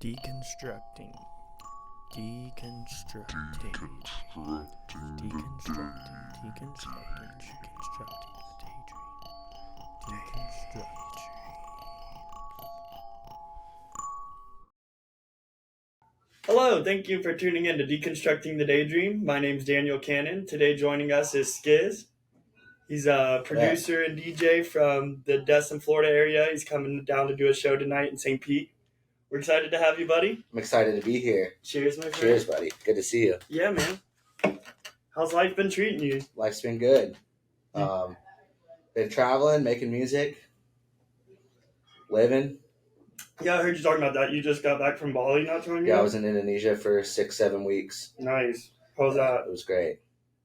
Deconstructing. Deconstructing. Deconstructing. Deconstructing. Deconstructing. Hello, thank you for tuning in to Deconstructing the Daydream. My name's Daniel Cannon. Today joining us is Skiz. He's a producer and DJ from the Destin, Florida area. He's coming down to do a show tonight in St. Pete. We're excited to have you, buddy. I'm excited to be here. Cheers, my friend. Cheers, buddy. Good to see you. Yeah, man. How's life been treating you? Life's been good. Been traveling, making music, living. Yeah, I heard you talking about that. You just got back from Bali not too long ago? Yeah, I was in Indonesia for 6-7 weeks. Nice. How was that? It was great.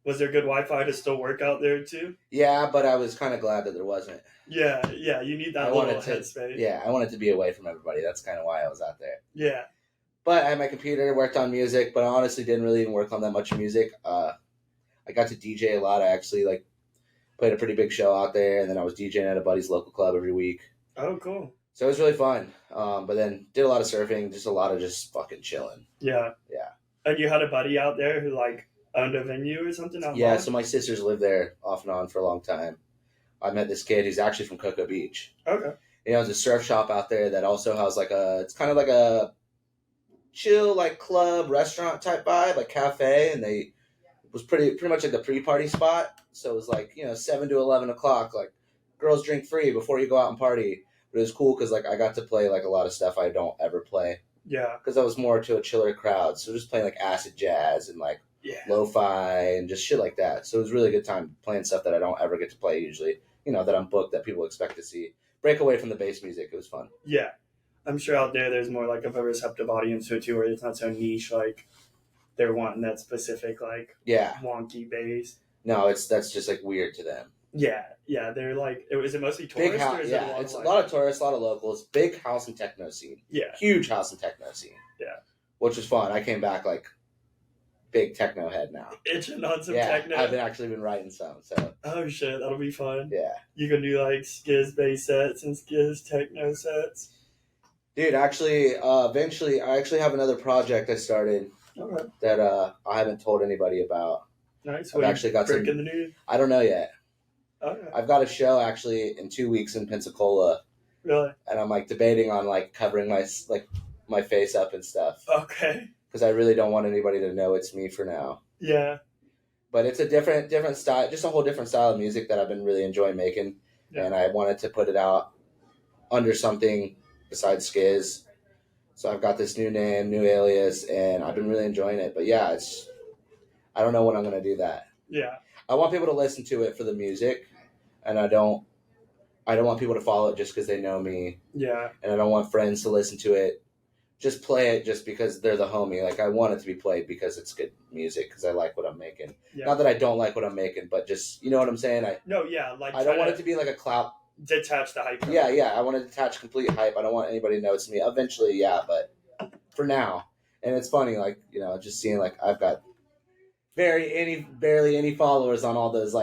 Was there good Wi-Fi to still work out there, too? Yeah, but I was kind of glad that there wasn't. Yeah, you need that little headspace. Yeah, I wanted to be away from everybody. That's kind of why I was out there. Yeah. But I had my computer, worked on music, but I honestly didn't really even work on that much music. I got to DJ a lot. I actually played a pretty big show out there, and then I was DJing at a buddy's local club every week. Oh, cool. So it was really fun. But then did a lot of surfing, just a lot of just fucking chilling. Yeah. Yeah. And you had a buddy out there who owned a venue or something? Yeah, so my sisters lived there off and on for a long time. I met this kid who's actually from Cocoa Beach. Okay. You know, there's a surf shop out there that also has it's kind of like a chill, club, restaurant type vibe, like cafe, and it was pretty much like the pre-party spot. So it was 7 to 11 o'clock, girls drink free before you go out and party. But it was cool because I got to play a lot of stuff I don't ever play. Yeah. Because I was more to a chiller crowd, so just playing acid jazz and lo-fi and just shit like that. So it was a really good time playing stuff that I don't ever get to play usually. You know, that I'm booked, that people expect to see. Break away from the bass music. It was fun. Yeah. I'm sure out there's more of a receptive audience to it too, where it's not so niche, they're wanting that specific, wonky bass. No, that's just weird to them. Yeah. They're is it mostly tourists? Big house, it's a lot of tourists, a lot of locals. Big house and techno scene. Yeah. Huge house and techno scene. Yeah. Which was fun. I came back big techno head now. Itching on some techno. I've actually been writing some. So. Oh shit, that'll be fun. Yeah. You can do Skiz bass sets and Skiz techno sets. Dude, actually, eventually, I actually have another project I started that I haven't told anybody about. Nice. I've actually got some. In the news? I don't know yet. Okay. I've got a show actually in 2 weeks in Pensacola. Really? And I'm debating on covering my face up and stuff. Okay. Because I really don't want anybody to know it's me for now. Yeah. But it's a different style, just a whole different style of music that I've been really enjoying making. Yeah. And I wanted to put it out under something besides Skiz. So I've got this new name, new alias, and I've been really enjoying it. But yeah, I don't know when I'm going to do that. Yeah. I want people to listen to it for the music, and I don't want people to follow it just because they know me. Yeah. And I don't want friends to listen to it. Just play it just because they're the homie. I want it to be played because it's good music, because I like what I'm making. Yeah. Not that I don't like what I'm making, but just, you know what I'm saying? I don't want it to be a clout. Detach the hype. Yeah. I want to detach complete hype. I don't want anybody to know it's me. Eventually, yeah, but for now. And it's funny, just seeing, I've got barely any followers on all those,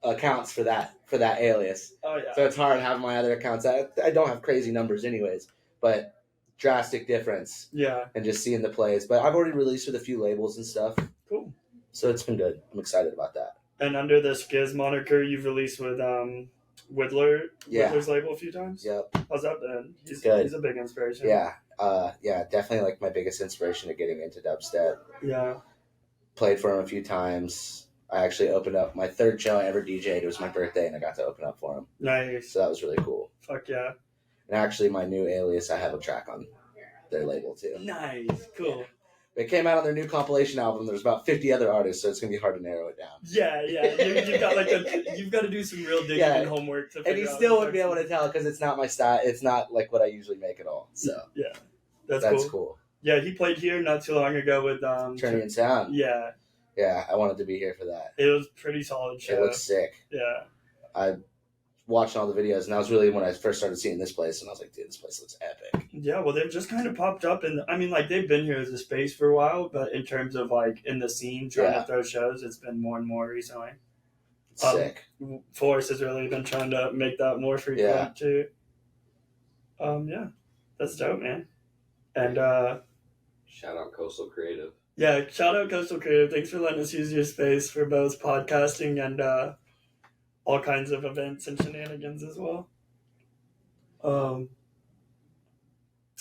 accounts for that alias. Oh, yeah. So it's hard having my other accounts. I don't have crazy numbers anyways, but drastic difference. Yeah. And just seeing the plays. But I've already released with a few labels and stuff. Cool. So it's been good. I'm excited about that. And under the Skiz moniker, you've released with Whittler's label a few times? Yep. How's that been? He's a big inspiration. Yeah. Definitely my biggest inspiration to getting into dubstep. Yeah. Played for him a few times. I actually opened up my third show I ever DJ'd. It was my birthday, and I got to open up for him. Nice. So that was really cool. Fuck yeah. And actually, my new alias, I have a track on their label too. Nice. Cool. Yeah. It came out on their new compilation album. There's about 50 other artists, so it's gonna be hard to narrow it down. Yeah. You've got to do some real digging and homework to. And you still wouldn't be able to tell because it's not my style. It's not what I usually make at all. So yeah, that's cool. Yeah, he played here not too long ago with Turning and Sound. Yeah. Yeah, I wanted to be here for that. It was pretty solid show. It looks sick. Yeah. I watching all the videos, and that was really when I first started seeing this place, and I was like, dude, this place looks epic. Yeah, well, they've just kind of popped up, and they've been here as a space for a while, but in terms of in the scene trying to throw shows, it's been more and more recently. It's sick. Forrest has really been trying to make that more frequent too. Yeah, that's dope, man. And Shout out Coastal Creative. yeah, shout out Coastal Creative. Thanks for letting us use your space for both podcasting and all kinds of events and shenanigans as well.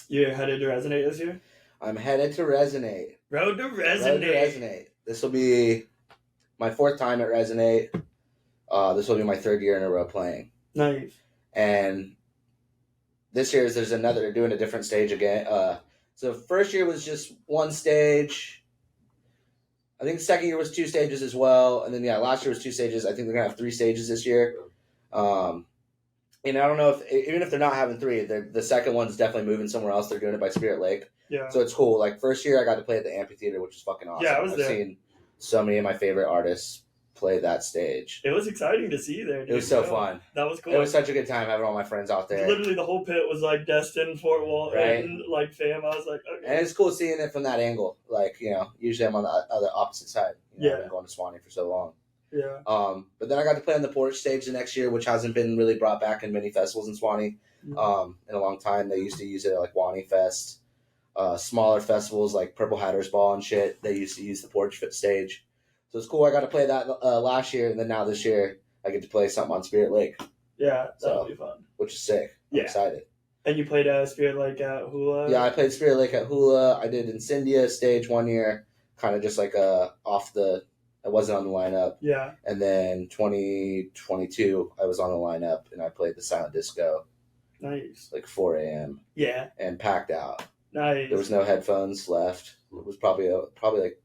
You're headed to Resonate this year? I'm headed to Resonate. Road to Road to Resonate. Resonate. This will be my 4th time at Resonate. This will be my 3rd year in a row playing. Nice. And this year they're doing a different stage again. So first year was just one stage. I think the second year was 2 stages as well. And then, last year was 2 stages. I think they're going to have 3 stages this year. And I don't know even if they're not having 3, the second one's definitely moving somewhere else. They're doing it by Spirit Lake. Yeah. So it's cool. Like, first year I got to play at the amphitheater, which is fucking awesome. Yeah, I was I've there. seen so many of my favorite artists play that stage. It was exciting to see you there, dude. It was so fun. That was cool. It was such a good time having all my friends out there. Literally the whole pit was like Destin, Fort Walton, Right. like fam. I was like, okay. And it's cool seeing it from that angle. Like, usually I'm on the other opposite side. I've been going to Suwannee for so long. Yeah. But then I got to play on the porch stage the next year, which hasn't been really brought back in many festivals in Suwannee in a long time. They used to use it at like Wani Fest. Smaller festivals like Purple Hatters Ball and shit, they used to use the porch fit stage. So it's cool. I got to play that last year, and then now this year I get to play something on Spirit Lake. Yeah, that'll be fun. Which is sick. I'm excited. And you played Spirit Lake at Hula? Yeah, I played Spirit Lake at Hula. I did Incendia stage one year, kind of just like I wasn't on the lineup. Yeah. And then 2022, I was on the lineup, and I played the Silent Disco. Nice. Like 4 a.m. Yeah. And packed out. Nice. There was no headphones left. It was probably like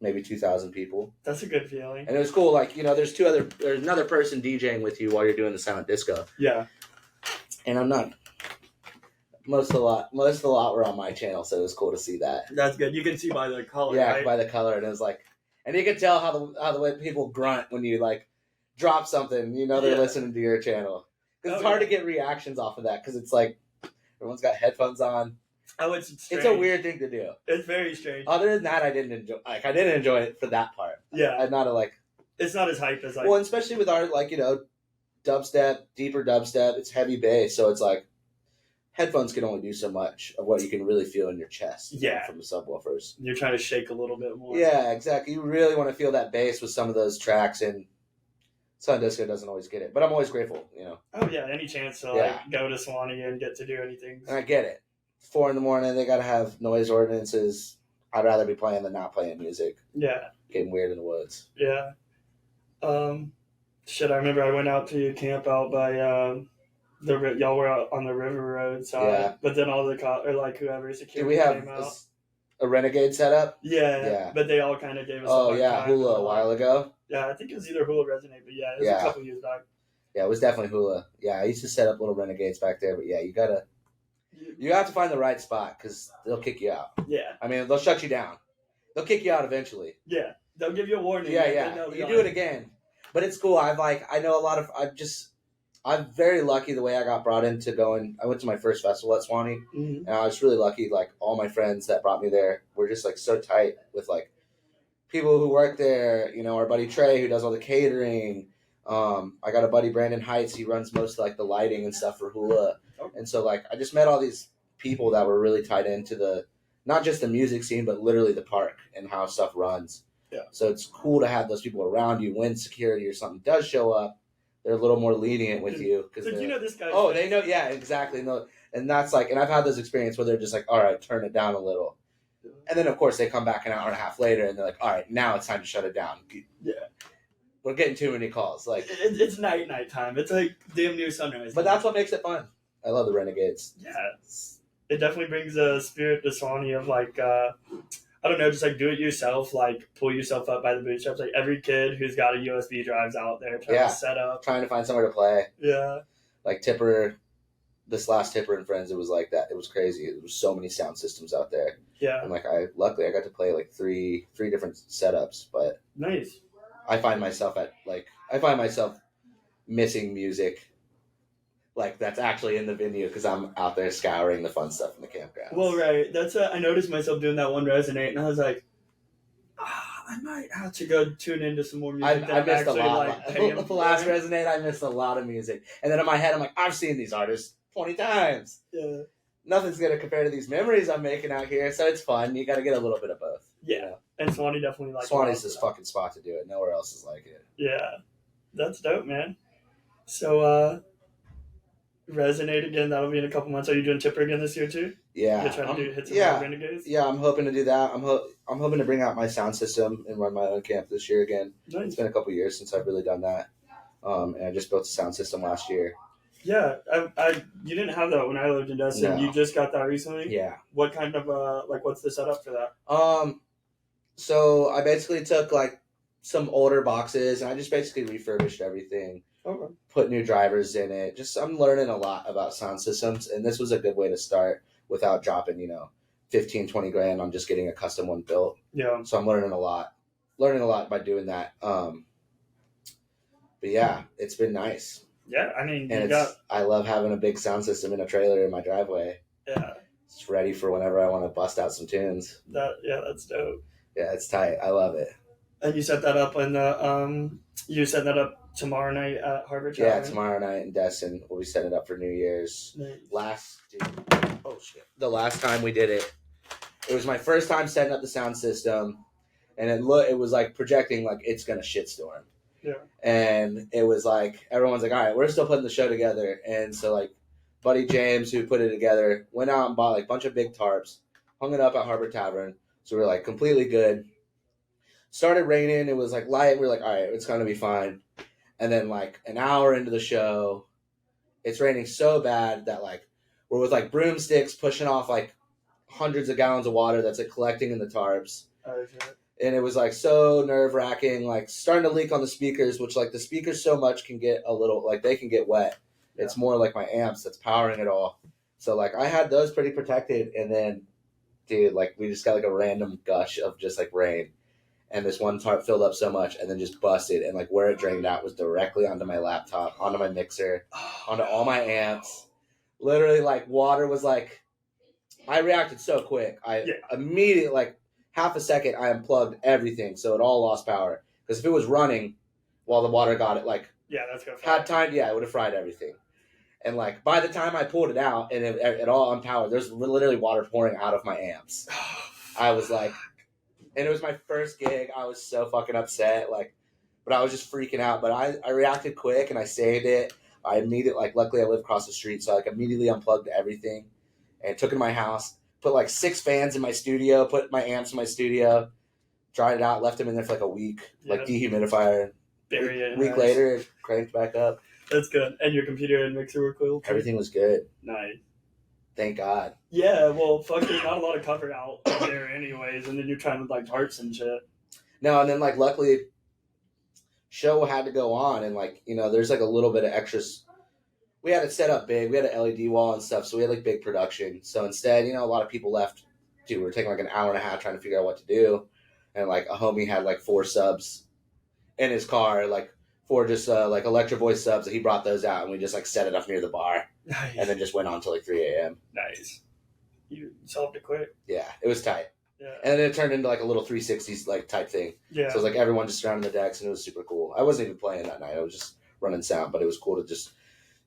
maybe 2,000 people. That's a good feeling. And it was cool. Like, there's another person DJing with you while you're doing the Silent Disco. Yeah. And I'm not. Most of the lot were on my channel, so it was cool to see that. That's good. You can see by the color. Yeah, right? by the color, and it was like, and you could tell how the way people grunt when you like drop something. They're listening to your channel. Because it's hard to get reactions off of that because it's like everyone's got headphones on. Oh, it's strange. It's a weird thing to do. It's very strange. Other than that, I didn't enjoy it for that part. Yeah, I'm not It's not as hype as Well, especially with our dubstep, deeper dubstep. It's heavy bass, so it's like headphones can only do so much of what you can really feel in your chest. Yeah. From the subwoofers. You're trying to shake a little bit more. Yeah, exactly. You really want to feel that bass with some of those tracks, and Sun Disco doesn't always get it, but I'm always grateful. Oh yeah, any chance to go to Suwannee and get to do anything. And I get it. 4 a.m, they gotta have noise ordinances. I'd rather be playing than not playing music. Yeah. Getting weird in the woods. Yeah. I remember I went out to your camp out by y'all were out on the river road side. Yeah. But then all the whoever security Did we have came out. a Renegade setup? Yeah. But they all kind of gave us Hula a while ago. Yeah, I think it was either Hula or Resonate, but it was a couple years back. Yeah, it was definitely Hula. Yeah, I used to set up little Renegades back there, but you have to find the right spot because they'll kick you out. Yeah. I mean, they'll shut you down. They'll kick you out eventually. Yeah, they'll give you a warning. Yeah. You do it again. But it's cool. I'm very lucky the way I got brought into going. I went to my first festival at Suwannee, and I was really lucky. Like, all my friends that brought me there were just like so tight with like people who work there. Our buddy Trey, who does all the catering. I got a buddy, Brandon Heights. He runs most of like the lighting and stuff for Hula. And so like I just met all these people that were really tied into not just the music scene, but literally the park and how stuff runs. Yeah. So it's cool to have those people around you when security or something does show up. They're a little more lenient with you. Cause this guy. Oh, they know. Yeah, exactly. No, and that's like, and I've had those experiences where they're just like, all right, turn it down a little. And then of course they come back an hour and a half later and they're like, all right, now it's time to shut it down. Yeah. We're getting too many calls. Like it's night time. It's like damn near sunrise. But that's what makes it fun. I love the Renegades. Yeah, it definitely brings a spirit to Suwannee of like, I don't know, just like do it yourself, like pull yourself up by the bootstraps. Like every kid who's got a USB drive's out there trying to set up, trying to find somewhere to play. Yeah, like Tipper, this last Tipper and Friends, it was like that. It was crazy. There was so many sound systems out there. Yeah, and like luckily I got to play like three different setups, but nice. I find myself missing music. Like, that's actually in the venue because I'm out there scouring the fun stuff in the campground. Well, right. That's I noticed myself doing that one Resonate, and I was like, I might have to go tune into some more music. I missed a lot. Like, the last Resonate, I missed a lot of music. And then in my head, I'm like, I've seen these artists 20 times. Yeah. nothing's gonna compare to these memories I'm making out here. So it's fun. You got to get a little bit of both. Yeah. You know? And Suwannee definitely like Suwannee's this fucking spot to do it. Nowhere else is like it. Yeah, that's dope, man. So, Resonate again. That'll be in a couple months. Are you doing Tipper again this year too? Yeah. You're trying to hit some yeah. more Renegades? Yeah, I'm hoping to do that. I'm hoping to bring out my sound system and run my own camp this year again. Nice. It's been a couple years since I've really done that. And I just built a sound system last year. Yeah, you didn't have that when I lived in Destin. No. You just got that recently? Yeah. What kind of, what's the setup for that? So I basically took like some older boxes and I just basically refurbished everything. Okay. Put new drivers in it. I'm learning a lot about sound systems, and this was a good way to start without dropping, 15, 20 grand on just getting a custom one built. Yeah. So I'm learning a lot by doing that. But yeah, it's been nice. Yeah, I mean, And I love having a big sound system in a trailer in my driveway. Yeah. It's ready for whenever I want to bust out some tunes. That's dope. Yeah, it's tight. I love it. And you set that up you set that up tomorrow night at Harvard Tavern? Yeah, tomorrow night in Destin. We'll be setting it up for New Year's. Nice. The last time we did it, it was my first time setting up the sound system, and it was like projecting like it's gonna shitstorm. Yeah. And it was like everyone's like, all right, we're still putting the show together, and so like Buddy James, who put it together, went out and bought like a bunch of big tarps, hung it up at Harvard Tavern, so we were like completely good. Started raining, it was like light, we were like, all right, it's gonna be fine. And then like an hour into the show, it's raining so bad that like we're with like broomsticks pushing off like hundreds of gallons of water that's like collecting in the tarps. Oh, shit. And it was like so nerve wracking, like starting to leak on the speakers, which like the speakers so much can get a little, like they can get wet. Yeah. It's more like my amps that's powering it all. So like I had those pretty protected, and then dude, like we just got like a random gush of just like rain. And this one tarp filled up so much and then just busted. And like where it drained out was directly onto my laptop, onto my mixer, onto all my amps. Literally like water was like, I reacted so quick. Immediately, like half a second, I unplugged everything. So it all lost power. Because if it was running while the water got it, like, that's good. Had time, it would have fried everything. And like by the time I pulled it out and it all unpowered, there's literally water pouring out of my amps. I was like, and it was my first gig. I was so fucking upset, like, but I was just freaking out. But I reacted quick and I saved it. I immediately, like, luckily I live across the street, so I like immediately unplugged everything and took it to my house. Put like 6 fans in my studio. Put my amps in my studio. Dried it out. Left them in there for like a week, like dehumidifier. Bury it. Week later, it cranked back up. That's good. And your computer and mixer were cool? Everything was good. Nice. Thank God. Yeah, well, fucking not a lot of cover out there anyways, and then you're trying with like tarps and shit. No, and then like luckily, show had to go on, and like there's like a little bit of extras. We had it set up big. We had an LED wall and stuff, so we had like big production. So instead, a lot of people left. Dude, we were taking like an hour and a half trying to figure out what to do, and like a homie had like 4 subs in his car, like 4 just like Electro Voice subs that he brought those out, and we just like set it up near the bar. Nice. And then just went on till like 3 a.m. Nice. You solved it quick. Yeah, it was tight. Yeah. And then it turned into like a little 360s like type thing. Yeah. So it was like everyone just surrounding the decks, and it was super cool. I wasn't even playing that night. I was just running sound, but it was cool to just,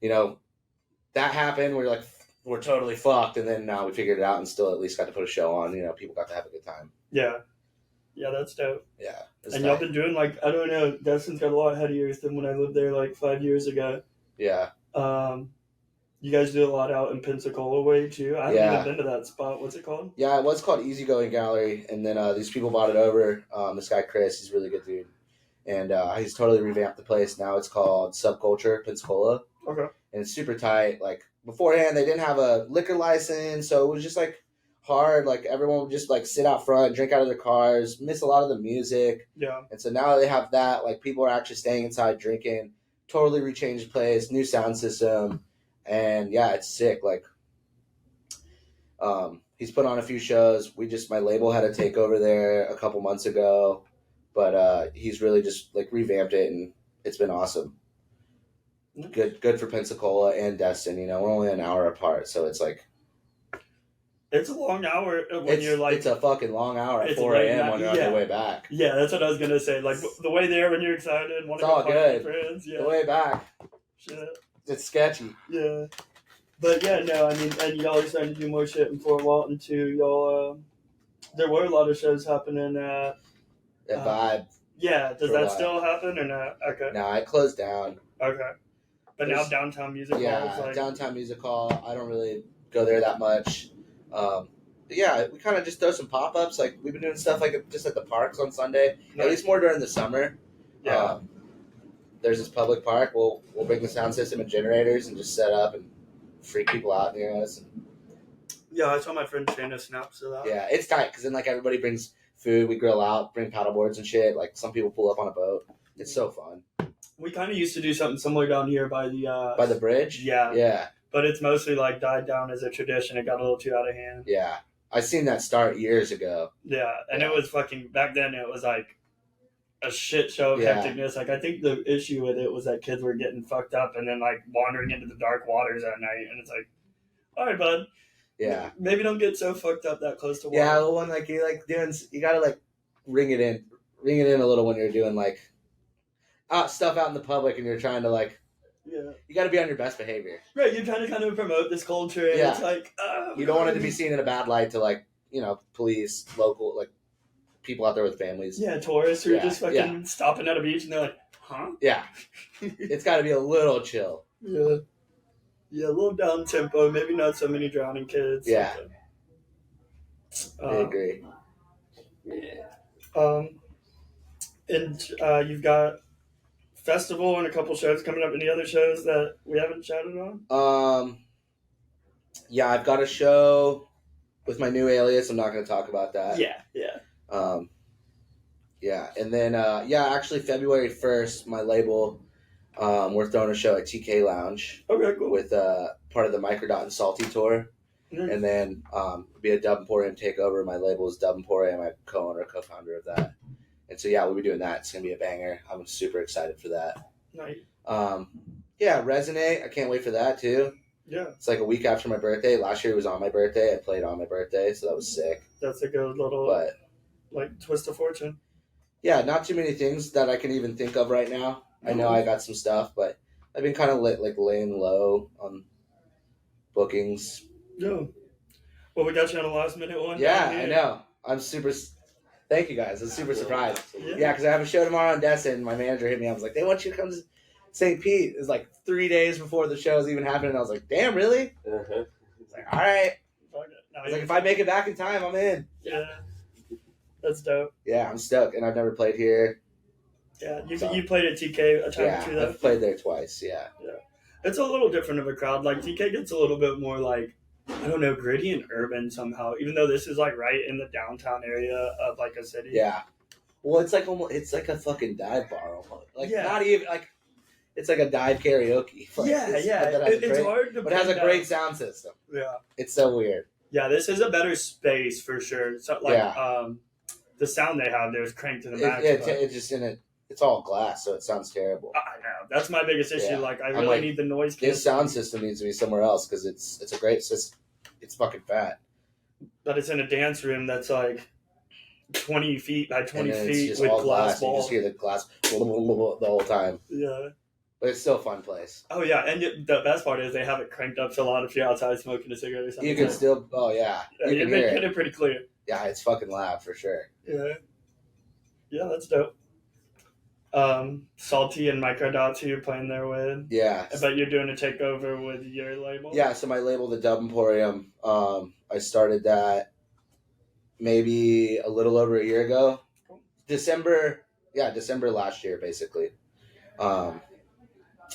that happened. We're like, we're totally fucked, and then now we figured it out and still at least got to put a show on. People got to have a good time. Yeah. Yeah, that's dope. Yeah. And y'all been doing like, I don't know, Destin's got a lot ahead of yours than when I lived there like 5 years ago. Yeah. You guys do a lot out in Pensacola way too. I haven't even been to that spot. What's it called? Yeah, it was called Easygoing Gallery, and then these people bought it over. This guy Chris, he's a really good dude, and he's totally revamped the place. Now it's called Subculture Pensacola. Okay. And it's super tight. Like beforehand, they didn't have a liquor license, so it was just like hard. Like everyone would just like sit out front, drink out of their cars, miss a lot of the music. Yeah. And so now they have that. Like people are actually staying inside drinking. Totally rechanged place, new sound system. And yeah, it's sick. Like, he's put on a few shows. My label had a takeover there a couple months ago, but he's really just like revamped it, and it's been awesome. Good for Pensacola and Destin. We're only an hour apart, so it's like it's a long hour when you're like. It's a fucking long hour at 4 a.m. when you're on your way back. Yeah, that's what I was gonna say. Like the way there when you're excited, want to go party with friends. Yeah. The way back. Shit. It's sketchy. Yeah. But yeah, no, I mean, and y'all are starting to do more shit in Fort Walton too. Y'all, there were a lot of shows happening. That vibe. Yeah, does For a that while. still happen or not? Okay. No, I closed down. Okay. But now There's- downtown music hall is like downtown music hall. I don't really go there that much. But yeah, we kind of just throw some pop ups. Like we've been doing stuff like just at the parks on Sunday. At least more during the summer. Yeah. There's this public park. We'll bring the sound system and generators and just set up and freak people out near us. Yeah, I saw my friend Shayna snaps of that. Yeah, it's tight because then like everybody brings food. We grill out, bring paddle boards and shit. Like some people pull up on a boat. It's so fun. We kind of used to do something similar down here by the bridge. Yeah. But it's mostly like died down as a tradition. It got a little too out of hand. Yeah, I seen that start years ago. Yeah, and it was fucking back then. It was like a shit show of hecticness. Like I think the issue with it was that kids were getting fucked up and then like wandering into the dark waters at night, and it's like, all right, bud. Yeah. Maybe don't get so fucked up that close to water. Yeah, the one like you like doing. You gotta like ring it in a little when you're doing like stuff out in the public and you're trying to like. Yeah. You got to be on your best behavior. Right, you're trying to kind of promote this culture, and it's like you don't want it to be seen in a bad light to like police, local like people out there with families. Yeah, tourists who are just fucking stopping at a beach and they're like, huh? Yeah, it's got to be a little chill. Yeah. Yeah, a little down tempo, maybe not so many drowning kids. Yeah. I agree. Yeah. And you've got festival and a couple shows coming up. Any other shows that we haven't chatted on? Yeah, I've got a show with my new alias. I'm not going to talk about that. Yeah. Yeah, and then actually February 1st, my label, we're throwing a show at TK Lounge. Okay, cool. With part of the Microdot and Salty tour. Mm-hmm. And then be a Dub Emporium takeover. My label is Dub Emporium. I'm co-founder of that. And so we'll be doing that. It's gonna be a banger. I'm super excited for that. Nice. Resonate. I can't wait for that too. Yeah. It's like a week after my birthday. Last year was on my birthday. I played on my birthday, so that was sick. That's a good little twist of fortune. Yeah, not too many things that I can even think of right now. I know I got some stuff, but I've been kind of laying low on bookings. Yeah. Well, we got you on a last minute one. Yeah, I know. I'm super. Thank you guys. I'm super surprised. Yeah, because I have a show tomorrow on Destin. My manager hit me. I was like, they want you to come to St. Pete. It's like 3 days before the show's even happening. I was like, damn, really? It's like, all right. I was like, if I make it back in time, I'm in. Yeah. That's dope. Yeah, I'm stoked. And I've never played here. Yeah, you played at TK a time or two, though? I've played there twice, yeah. It's a little different of a crowd. Like, TK gets a little bit more, like, I don't know, gritty and urban somehow, even though this is, like, right in the downtown area of, like, a city. Yeah. Well, it's like a fucking dive bar almost. Like, not even, like, it's like a dive karaoke. Like, it's hard to but it has a great sound system. Yeah. It's so weird. Yeah, this is a better space for sure. So, like, the sound they have there is cranked to the max. It's all glass, so it sounds terrible. I know. That's my biggest issue. Yeah. Like, I really need the noise cancellation. This sound system needs to be somewhere else because it's a great system. It's fucking fat. But it's in a dance room that's like 20 feet by 20 feet with glass glass balls. You just hear the glass the whole time. Yeah. But it's still a fun place. Oh, yeah. And the best part is they have it cranked up so loud if you're outside smoking a cigarette or something. You can still, you can hear it pretty clear. Yeah, it's fucking loud for sure. Yeah. Yeah, that's dope. Salty and Microdot who you're playing there with. Yeah. But you're doing a takeover with your label? Yeah, so my label, the Dub Emporium, I started that maybe a little over a year ago. December last year, basically.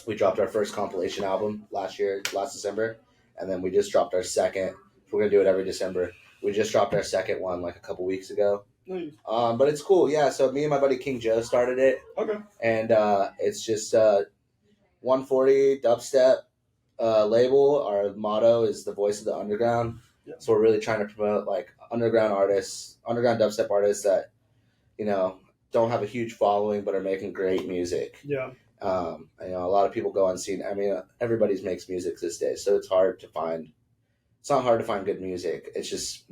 We dropped our first compilation album last December, and then we just dropped our second. We're going to do it every December. We just dropped our second one like a couple weeks ago. Nice. But it's cool, yeah. So me and my buddy King Joe started it. Okay. And it's just 140 dubstep label. Our motto is the voice of the underground. Yeah. So we're really trying to promote like underground dubstep artists that, don't have a huge following but are making great music. Yeah. A lot of people go unseen. I mean, everybody makes music these days, so it's not hard to find good music. It's just,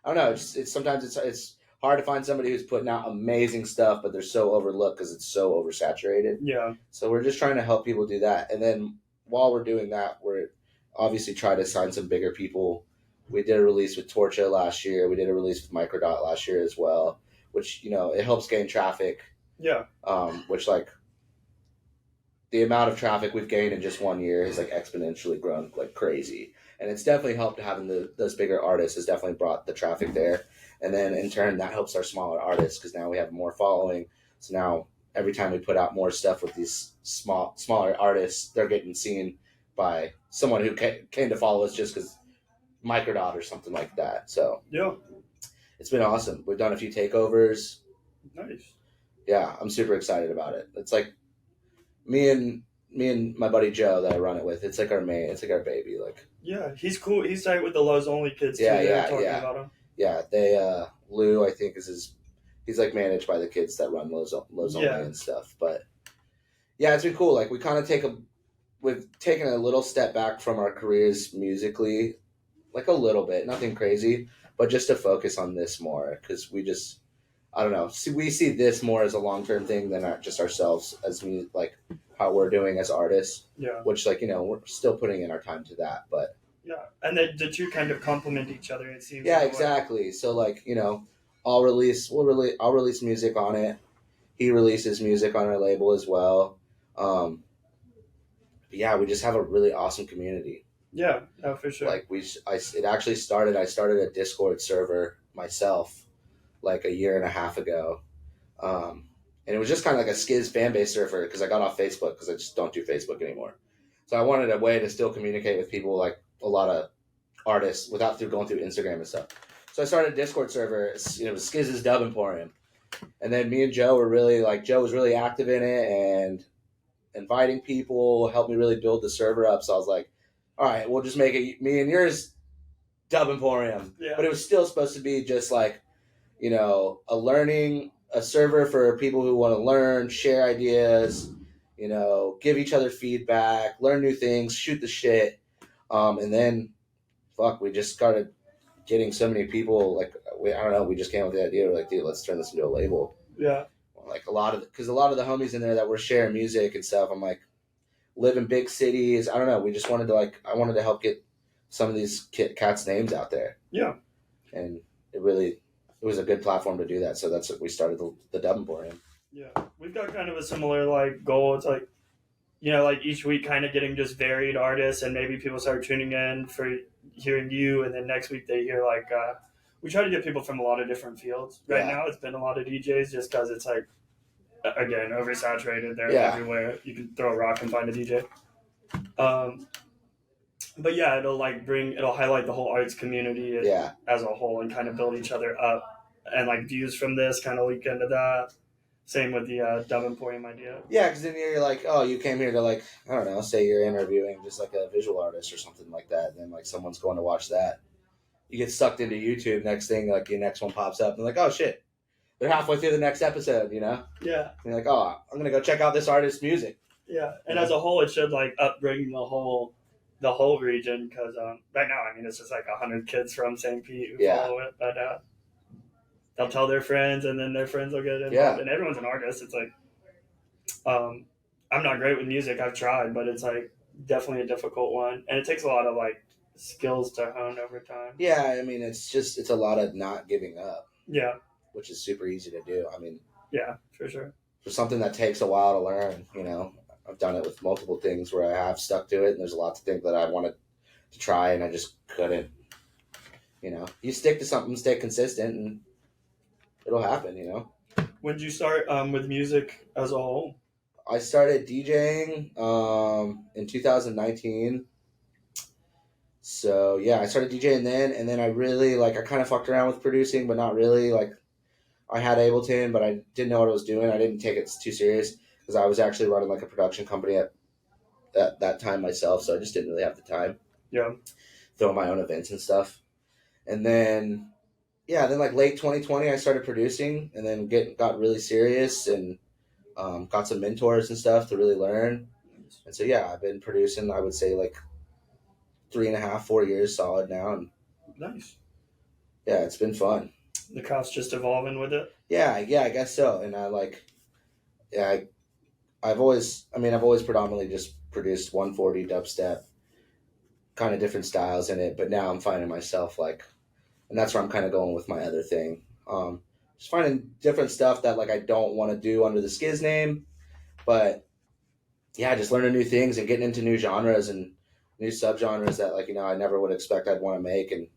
I don't know. It's sometimes it's hard to find somebody who's putting out amazing stuff, but they're so overlooked because it's so oversaturated. Yeah. So we're just trying to help people do that. And then while we're doing that, we're obviously try to sign some bigger people. We did a release with Torcha last year. We did a release with Microdot last year as well, which, you know, it helps gain traffic. Yeah. Which, like, the amount of traffic we've gained in just 1 year has, like, exponentially grown like crazy. And it's definitely helped having those bigger artists has definitely brought the traffic there. And then in turn, that helps our smaller artists because now we have more following. So now every time we put out more stuff with these smaller artists, they're getting seen by someone who came to follow us just because Microdot or something like that. So yeah, it's been awesome. We've done a few takeovers. Nice. Yeah, I'm super excited about it. It's like me and my buddy Joe that I run it with. It's like our main. It's like our baby. Like, yeah, he's cool. He's tight with the Lowe's Only kids too. Yeah, They were yeah, talking yeah. about him. Yeah, they Lou, I think, is his. He's like managed by the kids that run Lowe's Only Yeah. and stuff. But yeah, it's been cool. Like, we kind of we've taken a little step back from our careers musically, like a little bit, nothing crazy, but just to focus on this more because we just, I don't know, we see this more as a long-term thing than just ourselves as like how we're doing as artists. Yeah. Which, like, you know, we're still putting in our time to that, but Yeah, and the two kind of complement each other. It seems. yeah, in a way. exactly. So, like, you know, I'll release music on it. He releases music on our label as well. But yeah, we just have a really awesome community. Yeah, no, for sure. Like, it actually started. I started a Discord server myself, like a year and a half ago, and it was just kind of like a Skiz fan base server because I got off Facebook because I just don't do Facebook anymore. So I wanted a way to still communicate with people, like a lot of artists, without going through Instagram and stuff. So I started a Discord server. It was Skiz's Dub Emporium, and then me and Joe were really Joe was really active in it and inviting people, helped me really build the server up. So I was like, all right, we'll just make it me and yours Dub Emporium. Yeah. But it was still supposed to be just like, you know, a server for people who want to learn, share ideas, you know, give each other feedback, learn new things, shoot the shit. And then, we just started getting so many people. Like, I don't know, we just came up with the idea. We're like, dude, let's turn this into a label. Yeah. Like, because a lot of the homies in there that were sharing music and stuff, I'm like, live in big cities. I don't know. We just wanted to, I wanted to help get some of these cats' names out there. Yeah. And it was a good platform to do that. So that's what we started the Dub Emporium. Yeah. We've got kind of a similar, goal. It's like, you know, each week kind of getting just varied artists, and maybe people start tuning in for hearing you, and then next week they hear, we try to get people from a lot of different fields. Right Yeah. now it's been a lot of DJs just because it's, again, oversaturated. They're Yeah. everywhere. You can throw a rock and find a DJ. But yeah, it'll highlight the whole arts community Yeah. as a whole and kind of build each other up. And views from this kind of leak into that. Same with the Dub Emporium idea. Yeah, because then you're like, oh, you came here to, I don't know, say you're interviewing just like a visual artist or something like that. And then someone's going to watch that. You get sucked into YouTube. Next thing, your next one pops up. And like, oh shit, they're halfway through the next episode, you know? Yeah. And you're like, oh, I'm gonna go check out this artist's music. Yeah, and as a whole, it should upbring the whole region because right now, it's just 100 kids from St. Pete who follow it, but they'll tell their friends, and then their friends will get involved. Yeah. And everyone's an artist. It's I'm not great with music. I've tried, but it's definitely a difficult one, and it takes a lot of skills to hone over time. Yeah, it's a lot of not giving up. Yeah. Which is super easy to do. Yeah, for sure. For something that takes a while to learn, I've done it with multiple things where I have stuck to it, and there's a lot of things that I wanted to try, and I just couldn't. You stick to something, stay consistent, and it'll happen, When did you start with music as a whole? I started DJing in 2019. So, yeah, I started DJing then, and then I really, I kind of fucked around with producing, but not really. I had Ableton, but I didn't know what I was doing. I didn't take it too serious because I was actually running, a production company at that time myself, so I just didn't really have the time. Yeah. Throwing my own events and stuff. And then, late 2020, I started producing, and then got really serious and got some mentors and stuff to really learn. And so, yeah, I've been producing, I would say, 3.5, 4 years solid now. And nice. Yeah, it's been fun. The craft's just evolving with it? Yeah, I guess so. And I've always predominantly just produced 140 dubstep, kind of different styles in it, but now I'm finding myself like, and that's where I'm kind of going with my other thing. Just finding different stuff that like I don't want to do under the Skiz name, but yeah, just learning new things and getting into new genres and new subgenres that like, I never would expect I'd want to make. And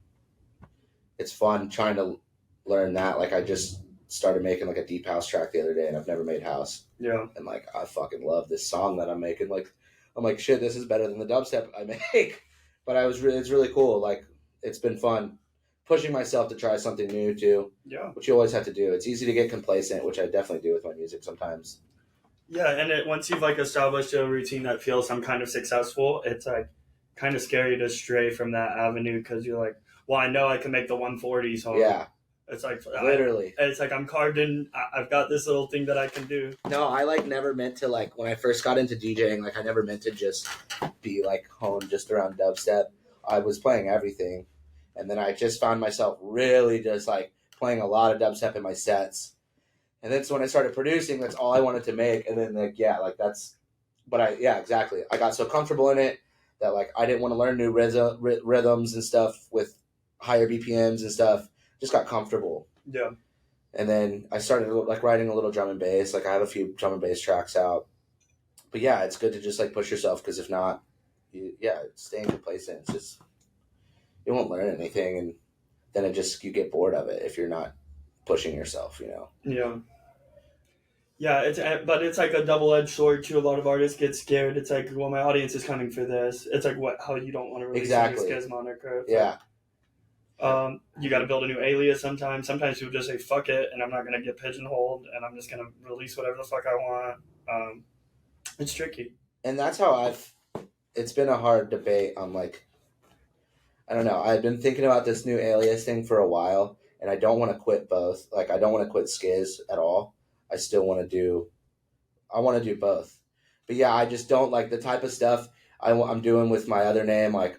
it's fun trying to learn that. Like I just started making like a deep house track the other day and I've never made house. Yeah. And like, I fucking love this song that I'm making. Like, I'm like, shit, this is better than the dubstep I make. But it's really cool. Like, it's been fun pushing myself to try something new too. Yeah. Which you always have to do. It's easy to get complacent, which I definitely do with my music sometimes. Yeah, and once you've like established a routine that feels some kind of successful, it's like kind of scary to stray from that avenue because you're like, well, I know I can make the 140, so yeah, it's like literally. It's like I'm carved in. I've got this little thing that I can do. No, I like never meant to like when I first got into DJing. Like I never meant to just be like honed just around dubstep. I was playing everything. And then I just found myself really just like playing a lot of dubstep in my sets. And then so when I started producing, that's all I wanted to make. And then like, exactly. I got so comfortable in it that like I didn't want to learn new rhythms and stuff with higher BPMs and stuff. Just got comfortable. Yeah. And then I started like writing a little drum and bass. Like I have a few drum and bass tracks out. But yeah, it's good to just like push yourself because if not, staying complacent. It's just you won't learn anything, and then you get bored of it if you're not pushing yourself, Yeah. Yeah, but it's like a double-edged sword too. A lot of artists get scared. It's like, well, my audience is coming for this. It's like how you don't want to release a new Skiz moniker. Yeah. You got to build a new alias sometimes. Sometimes people just say, fuck it, and I'm not going to get pigeonholed, and I'm just going to release whatever the fuck I want. It's tricky. And that's how it's been a hard debate on like, I don't know. I've been thinking about this new alias thing for a while, and I don't want to quit both. Like, I don't want to quit Skiz at all. I still want to do both. But yeah, I just don't like the type of stuff I'm doing with my other name. Like,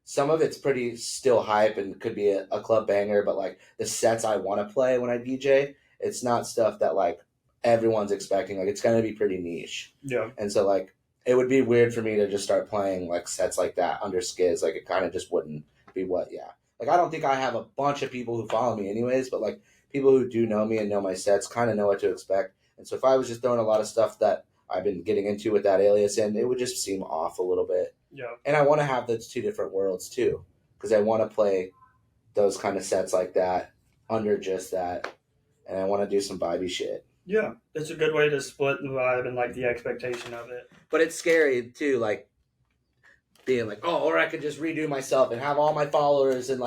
some of it's pretty still hype and could be a club banger, but like the sets I want to play when I DJ, it's not stuff that like everyone's expecting. Like, it's going to be pretty niche. Yeah. And so like, it would be weird for me to just start playing like sets like that under Skiz. Like it kind of just wouldn't be like I don't think I have a bunch of people who follow me anyways, but like people who do know me and know my sets kind of know what to expect. And so if I was just throwing a lot of stuff that I've been getting into with that alias in, it would just seem off a little bit. Yeah. And I want to have those two different worlds too, because I want to play those kind of sets like that under just that, and I want to do some vibey shit. Yeah, it's a good way to split the vibe and like the expectation of it. But it's scary too, like being like, oh, or I could just redo myself and have all my followers and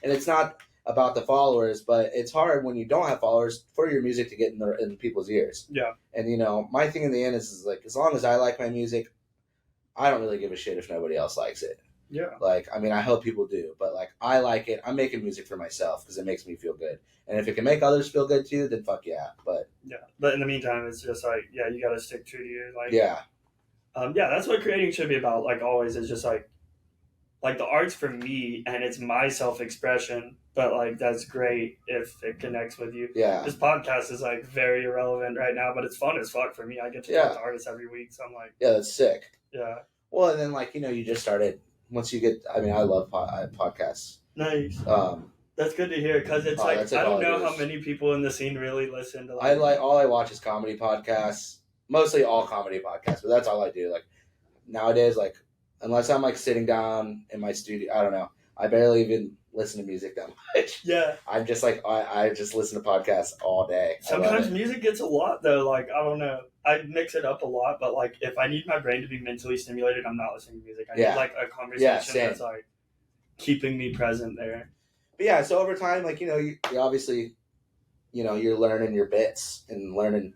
it's not about the followers, but it's hard when you don't have followers for your music to get in people's ears. Yeah. And my thing in the end is like, as long as I like my music, I don't really give a shit if nobody else likes it. Yeah. Like, I mean, I hope people do, but like, I like it. I'm making music for myself because it makes me feel good. And if it can make others feel good too, then fuck yeah. But in the meantime, it's just like, you got to stick true to you. Like, that's what creating should be about. Like always, is just like the art's for me and it's my self-expression. But like, that's great if it connects with you. Yeah. This podcast is like very irrelevant right now, but it's fun as fuck for me. I get to talk to artists every week, so I'm like, yeah, that's sick. Yeah. Well, and then like you just started. Once you get, I mean, I love podcasts. Nice. That's good to hear because it's like I don't know how many people in the scene really listen to. Like, all I watch is comedy podcasts, mostly all comedy podcasts, but that's all I do. Like nowadays, like unless I'm like sitting down in my studio, I don't know. I barely even listen to music that much. Yeah. I'm just like I just listen to podcasts all day. Sometimes music gets a lot though. Like I don't know. I mix it up a lot, but like if I need my brain to be mentally stimulated, I'm not listening to music. I need like a conversation that's like keeping me present there. But yeah, so over time, like you obviously, you're learning your bits and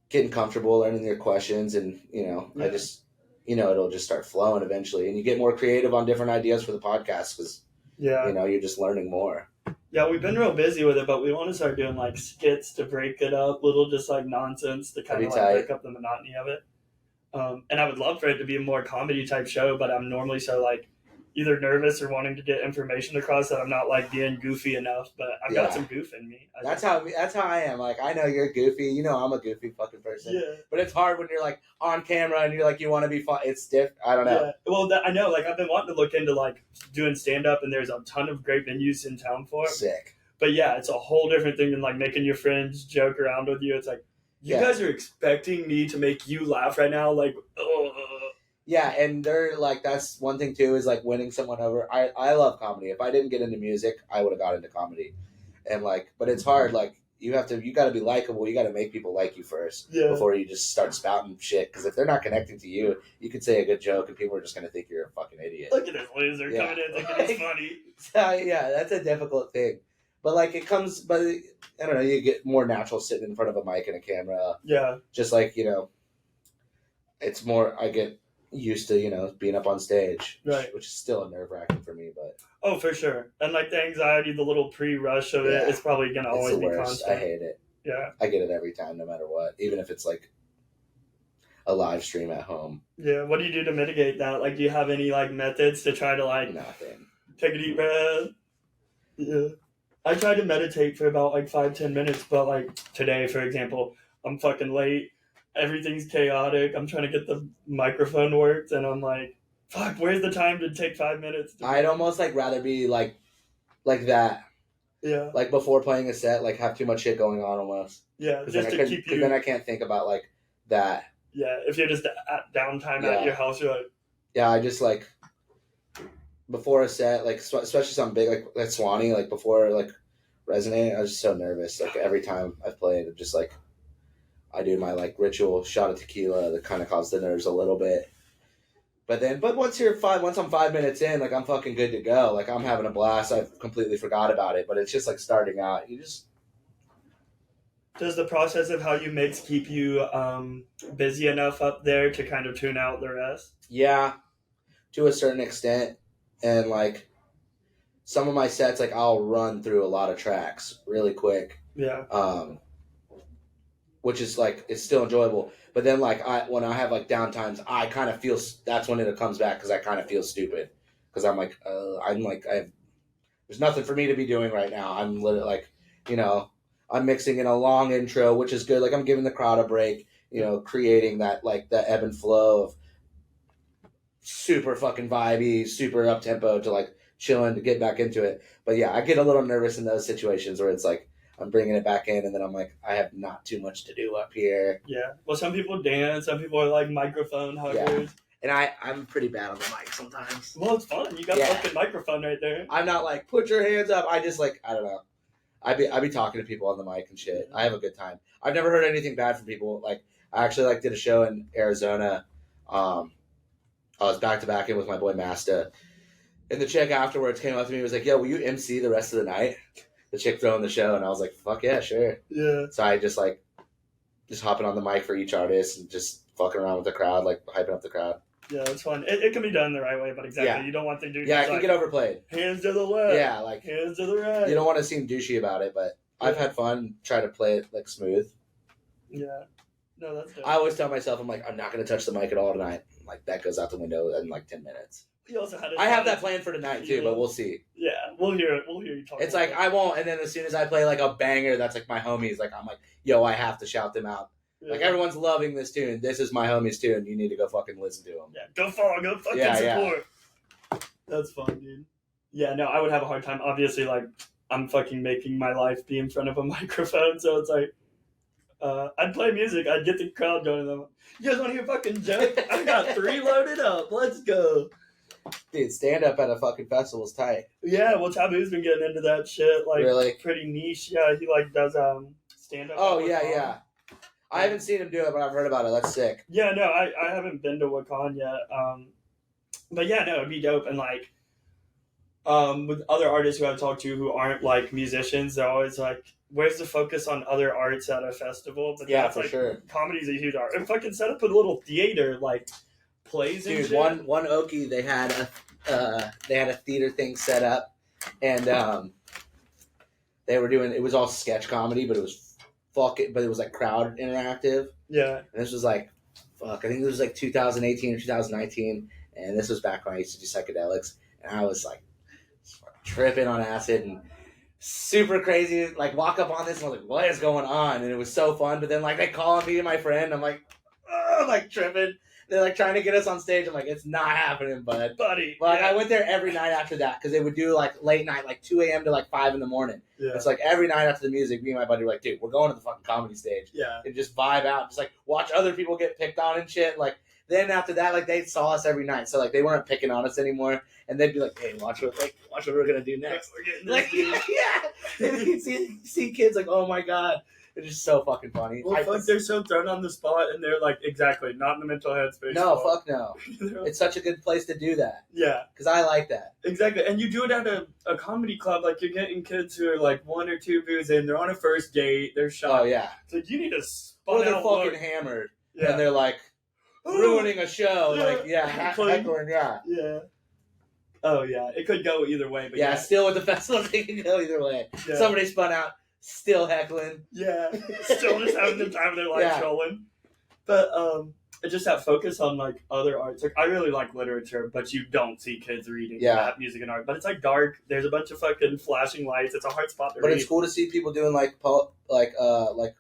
getting comfortable, learning your questions, and I just it'll just start flowing eventually, and you get more creative on different ideas for the podcast because you're just learning more. Yeah, we've been real busy with it, but we want to start doing like skits to break it up, little just like nonsense to kind of like break up the monotony of it. And I would love for it to be a more comedy type show, but I'm normally so like either nervous or wanting to get information across that I'm not like being goofy enough, but I've got some goof in me. That's how I am. Like, I know you're goofy. You know I'm a goofy fucking person. Yeah. But it's hard when you're like on camera and you're like you want to be fun. It's different. I don't know. Yeah. Well, I know. Like I've been wanting to look into like doing stand up, and there's a ton of great venues in town for it. Sick. But yeah, it's a whole different thing than like making your friends joke around with you. It's like you guys are expecting me to make you laugh right now. Like, oh. Yeah, and they're like, that's one thing too, is like winning someone over. I love comedy. If I didn't get into music, I would have got into comedy. And like, but it's hard. Like, you got to be likable. You got to make people like you first before you just start spouting shit. Because if they're not connecting to you, you could say a good joke and people are just going to think you're a fucking idiot. Look at this loser coming in thinking it's funny. So, yeah, that's a difficult thing. But like, it comes, but I don't know, you get more natural sitting in front of a mic and a camera. Yeah. Just like, you know, it's more, I get used to, you know, being up on stage, right, which is still a nerve-wracking for me, but for sure. And like the anxiety, the little pre-rush of it, it's probably gonna always be constant. I hate it. Yeah, I get it every time, no matter what, even if it's like a live stream at home. Yeah. What do you do to mitigate that? Like, do you have any like methods to try to like nothing, take a deep breath? Yeah, I tried to meditate for about like 5-10 minutes, but like today, for example, I'm fucking late. Everything's chaotic. I'm trying to get the microphone worked, and I'm like, fuck, where's the time to take 5 minutes? I'd almost like rather be like that. Yeah. Like before playing a set, like have too much shit going on almost. Yeah, just to keep you. Because then I can't think about like that. Yeah, if you're just at downtime at your house, you're like. Yeah, I just like before a set, like especially something big like Suwannee, like before like Resonate, I was just so nervous. Like every time I've played, I'm just like. I do my like ritual shot of tequila that kind of calms the nerves a little bit. But once I'm 5 minutes in, like I'm fucking good to go. Like I'm having a blast. I've completely forgot about it, but it's just like starting out. Does the process of how you mix keep you busy enough up there to kind of tune out the rest? Yeah, to a certain extent. And like some of my sets, like I'll run through a lot of tracks really quick. Yeah. Which is like it's still enjoyable, but then like when I have like downtimes, I kind of feel that's when it comes back because I kind of feel stupid because I'm like there's nothing for me to be doing right now. I'm literally like, you know, I'm mixing in a long intro, which is good. Like I'm giving the crowd a break, you know, creating that like the ebb and flow of super fucking vibey, super up tempo to like chilling to get back into it. But yeah, I get a little nervous in those situations where it's like. I'm bringing it back in, and then I'm like, I have not too much to do up here. Yeah. Well, some people dance. Some people are like microphone huggers. Yeah. And I'm pretty bad on the mic sometimes. Well, it's fun. You got a fucking microphone right there. I'm not like, put your hands up. I just like, I don't know. I be talking to people on the mic and shit. I have a good time. I've never heard anything bad from people. Like, I actually like did a show in Arizona. I was back to back in with my boy Masta. And the chick afterwards came up to me and was like, yo, will you MC the rest of the night? The chick throwing the show, and I was like, fuck yeah, sure. Yeah. So I just hopping on the mic for each artist and just fucking around with the crowd, like hyping up the crowd. Yeah, it's fun. It can be done the right way, but exactly, you don't want the dude. Yeah, it can get overplayed. Hands to the left. Yeah, like hands to the right. You don't want to seem douchey about it, but I've had fun trying to play it like smooth. Yeah. No, that's dope. I always tell myself, I'm like, I'm not going to touch the mic at all tonight. Like that goes out the window in like 10 minutes. You also had I have that planned for tonight too, but we'll see. Yeah, we'll hear it. We'll hear you talk. It's like I won't, and then as soon as I play like a banger, that's like my homies. Like I'm like, yo, I have to shout them out. Yeah. Like everyone's loving this tune. This is my homies' tune. You need to go fucking listen to them. Yeah, go follow, go fucking support. Yeah. That's fun, dude. Yeah, no, I would have a hard time. Obviously, like I'm fucking making my life be in front of a microphone, so it's like. I'd play music. I'd get the crowd going. And you guys want to hear fucking joke? I got 3 loaded up. Let's go. Dude, stand up at a fucking festival is tight. Yeah, well, Taboo's been getting into that shit. Like, really? Pretty niche. Yeah, he like does stand up. Oh yeah. I haven't seen him do it, but I've heard about it. That's sick. Yeah, no, I haven't been to Wakan yet. But yeah, no, it'd be dope. And like, with other artists who I've talked to who aren't like musicians, they're always like, where's the focus on other arts at a festival? But yeah, for like, sure. Comedy's a huge art. And fucking set up a little theater, like plays and shit. Dude, one Okie, they had a theater thing set up, and they were doing, it was all sketch comedy, but it was but it was like crowd interactive. Yeah. And this was like, I think it was like 2018 or 2019, and this was back when I used to do psychedelics. and I was like tripping on acid and super crazy. Like walk up on this and I was like, what is going on? And it was so fun. But then like they call me and my friend, I'm like, oh, like tripping. They're like trying to get us on stage. I'm like, it's not happening, buddy. Like I went there every night after that because they would do like late night, like 2 a.m. to like 5 in the morning. Yeah. It's like every night after the music, me and my buddy were like, dude, we're going to the fucking comedy stage. Yeah. And just vibe out, just like watch other people get picked on and shit. Like then after that, like they saw us every night, so like they weren't picking on us anymore. And they'd be like, hey, watch what we're gonna do next. We're getting Like yeah. And you see kids like, oh my god. It's just so fucking funny. Well, fuck, they're so thrown on the spot, and they're like, exactly, not in the mental headspace. No, fuck no. It's such a good place to do that. Yeah. Because I like that. Exactly. And you do it at a comedy club, like you're getting kids who are like 1 or 2 booze in, they're on a first date, they're shot. Oh, yeah. So you need to or they're fucking hammered, and they're like ruining a show. Like, heckling, yeah. Yeah. Oh, yeah. It could go either way. But yeah, still with the festivals, it can go either way. Yeah. Somebody spun out. Still heckling. Yeah. Still just having the time of their life trolling. But just that focus on like other arts. Like I really like literature, but you don't see kids reading rap music and art. But it's like dark. There's a bunch of fucking flashing lights. It's a hard spot to read. But it's cool to see people doing like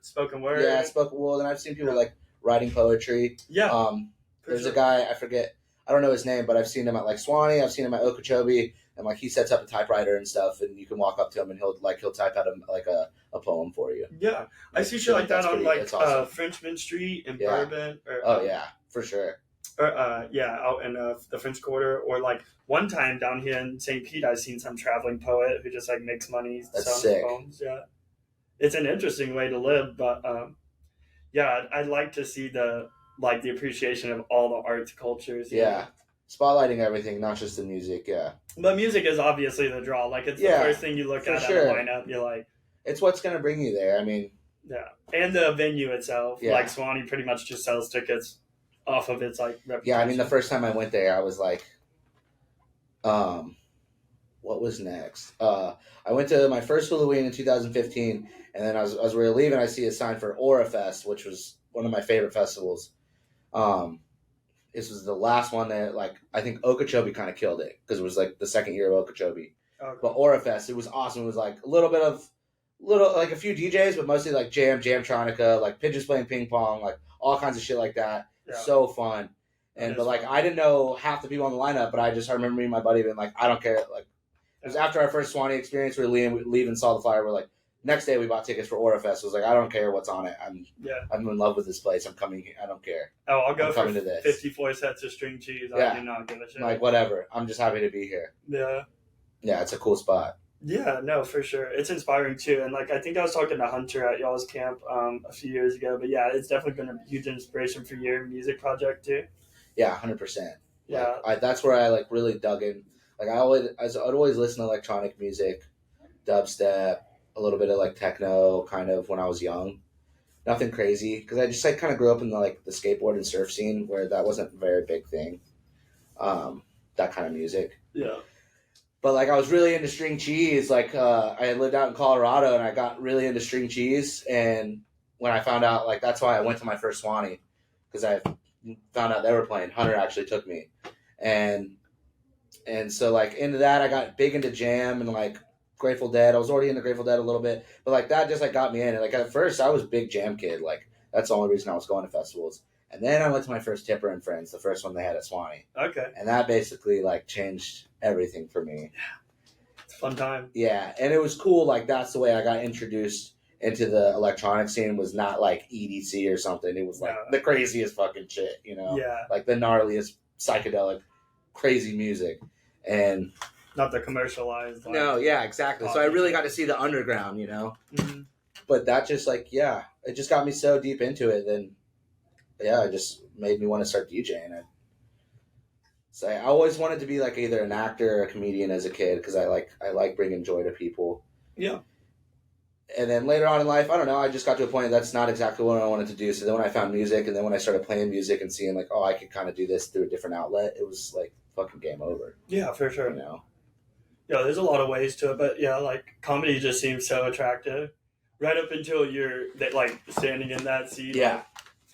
spoken word. Yeah, spoken word. And I've seen people like writing poetry. Yeah. There's a guy, I forget, I don't know his name, but I've seen him at like Suwannee. I've seen him at Okeechobee. And like he sets up a typewriter and stuff, and you can walk up to him and he'll type out a poem for you. Yeah, I see shit like that on like awesome. Frenchman Street in Bourbon. Or, yeah, for sure. Or out in the French Quarter, or like one time down here in St. Pete, I've seen some traveling poet who just like makes money selling poems. Yeah, it's an interesting way to live, but I'd like to see the appreciation of all the arts cultures. Yeah. Spotlighting everything, not just the music, But music is obviously the draw. Like, it's the first thing you look at the lineup. You're like... It's what's going to bring you there, I mean... Yeah. And the venue itself. Yeah. Like, Suwannee pretty much just sells tickets off of its, like, reputation. Yeah, I mean, the first time I went there, I was like... what was next? I went to my first Halloween in 2015, and then as we were leaving, I see a sign for Aura Fest, which was one of my favorite festivals. This was the last one that, like, I think Okeechobee kind of killed it because it was, like, the second year of Okeechobee. Okay. But Aura Fest, it was awesome. It was, like, a few DJs, but mostly, like, Jamtronica, like, pigeons playing ping pong, like, all kinds of shit like that. Yeah. So fun. But, like, I didn't know half the people on the lineup, but I remember me and my buddy being like, I don't care. Like, it was after our first Suwannee experience, we were leaving, saw the flyer, we're like, next day we bought tickets for Aura Fest. I was like, I don't care what's on it. I'm in love with this place. I'm coming here. I don't care. Oh, I'll go for 54 sets of string cheese. I do not give a shit. Like, whatever. I'm just happy to be here. Yeah. Yeah, it's a cool spot. Yeah, no, for sure. It's inspiring too. And like I think I was talking to Hunter at y'all's camp a few years ago. But yeah, it's definitely been a huge inspiration for your music project too. Yeah, 100%. Yeah. Like, that's where I like really dug in. Like I'd always listen to electronic music, dubstep, a little bit of like techno kind of when I was young. Nothing crazy because I just like kind of grew up in the skateboard and surf scene where that wasn't a very big thing. That kind of music. Yeah. But like I was really into string cheese. Like I had lived out in Colorado and I got really into string cheese. And when I found out, like that's why I went to my first Suwannee because I found out they were playing. Hunter actually took me, and so like into that I got big into jam and like Grateful Dead. I was already into Grateful Dead a little bit, but like that just like got me in. And like at first I was a big jam kid. Like that's the only reason I was going to festivals. And then I went to my first Tipper and Friends, the first one they had at Suwannee. Okay. And that basically like changed everything for me. Yeah. It's a fun time. Yeah. And it was cool. Like that's the way I got introduced into the electronic scene, was not like EDC or something. It was like the craziest fucking shit, you know? Yeah. Like the gnarliest psychedelic crazy music. And not the commercialized. No, yeah, exactly. So I really got to see the underground, you know? Mm-hmm. But that just like, yeah, it just got me so deep into it. Then, yeah, it just made me want to start DJing. So I always wanted to be like either an actor or a comedian as a kid because I like bringing joy to people. Yeah. And then later on in life, I don't know, I just got to a point that's not exactly what I wanted to do. So then when I found music and then when I started playing music and seeing like, oh, I could kind of do this through a different outlet, it was like fucking game over. Yeah, for sure. You know? Yeah, there's a lot of ways to it, but yeah, like comedy just seems so attractive. Right up until you're like standing in that seat. Yeah.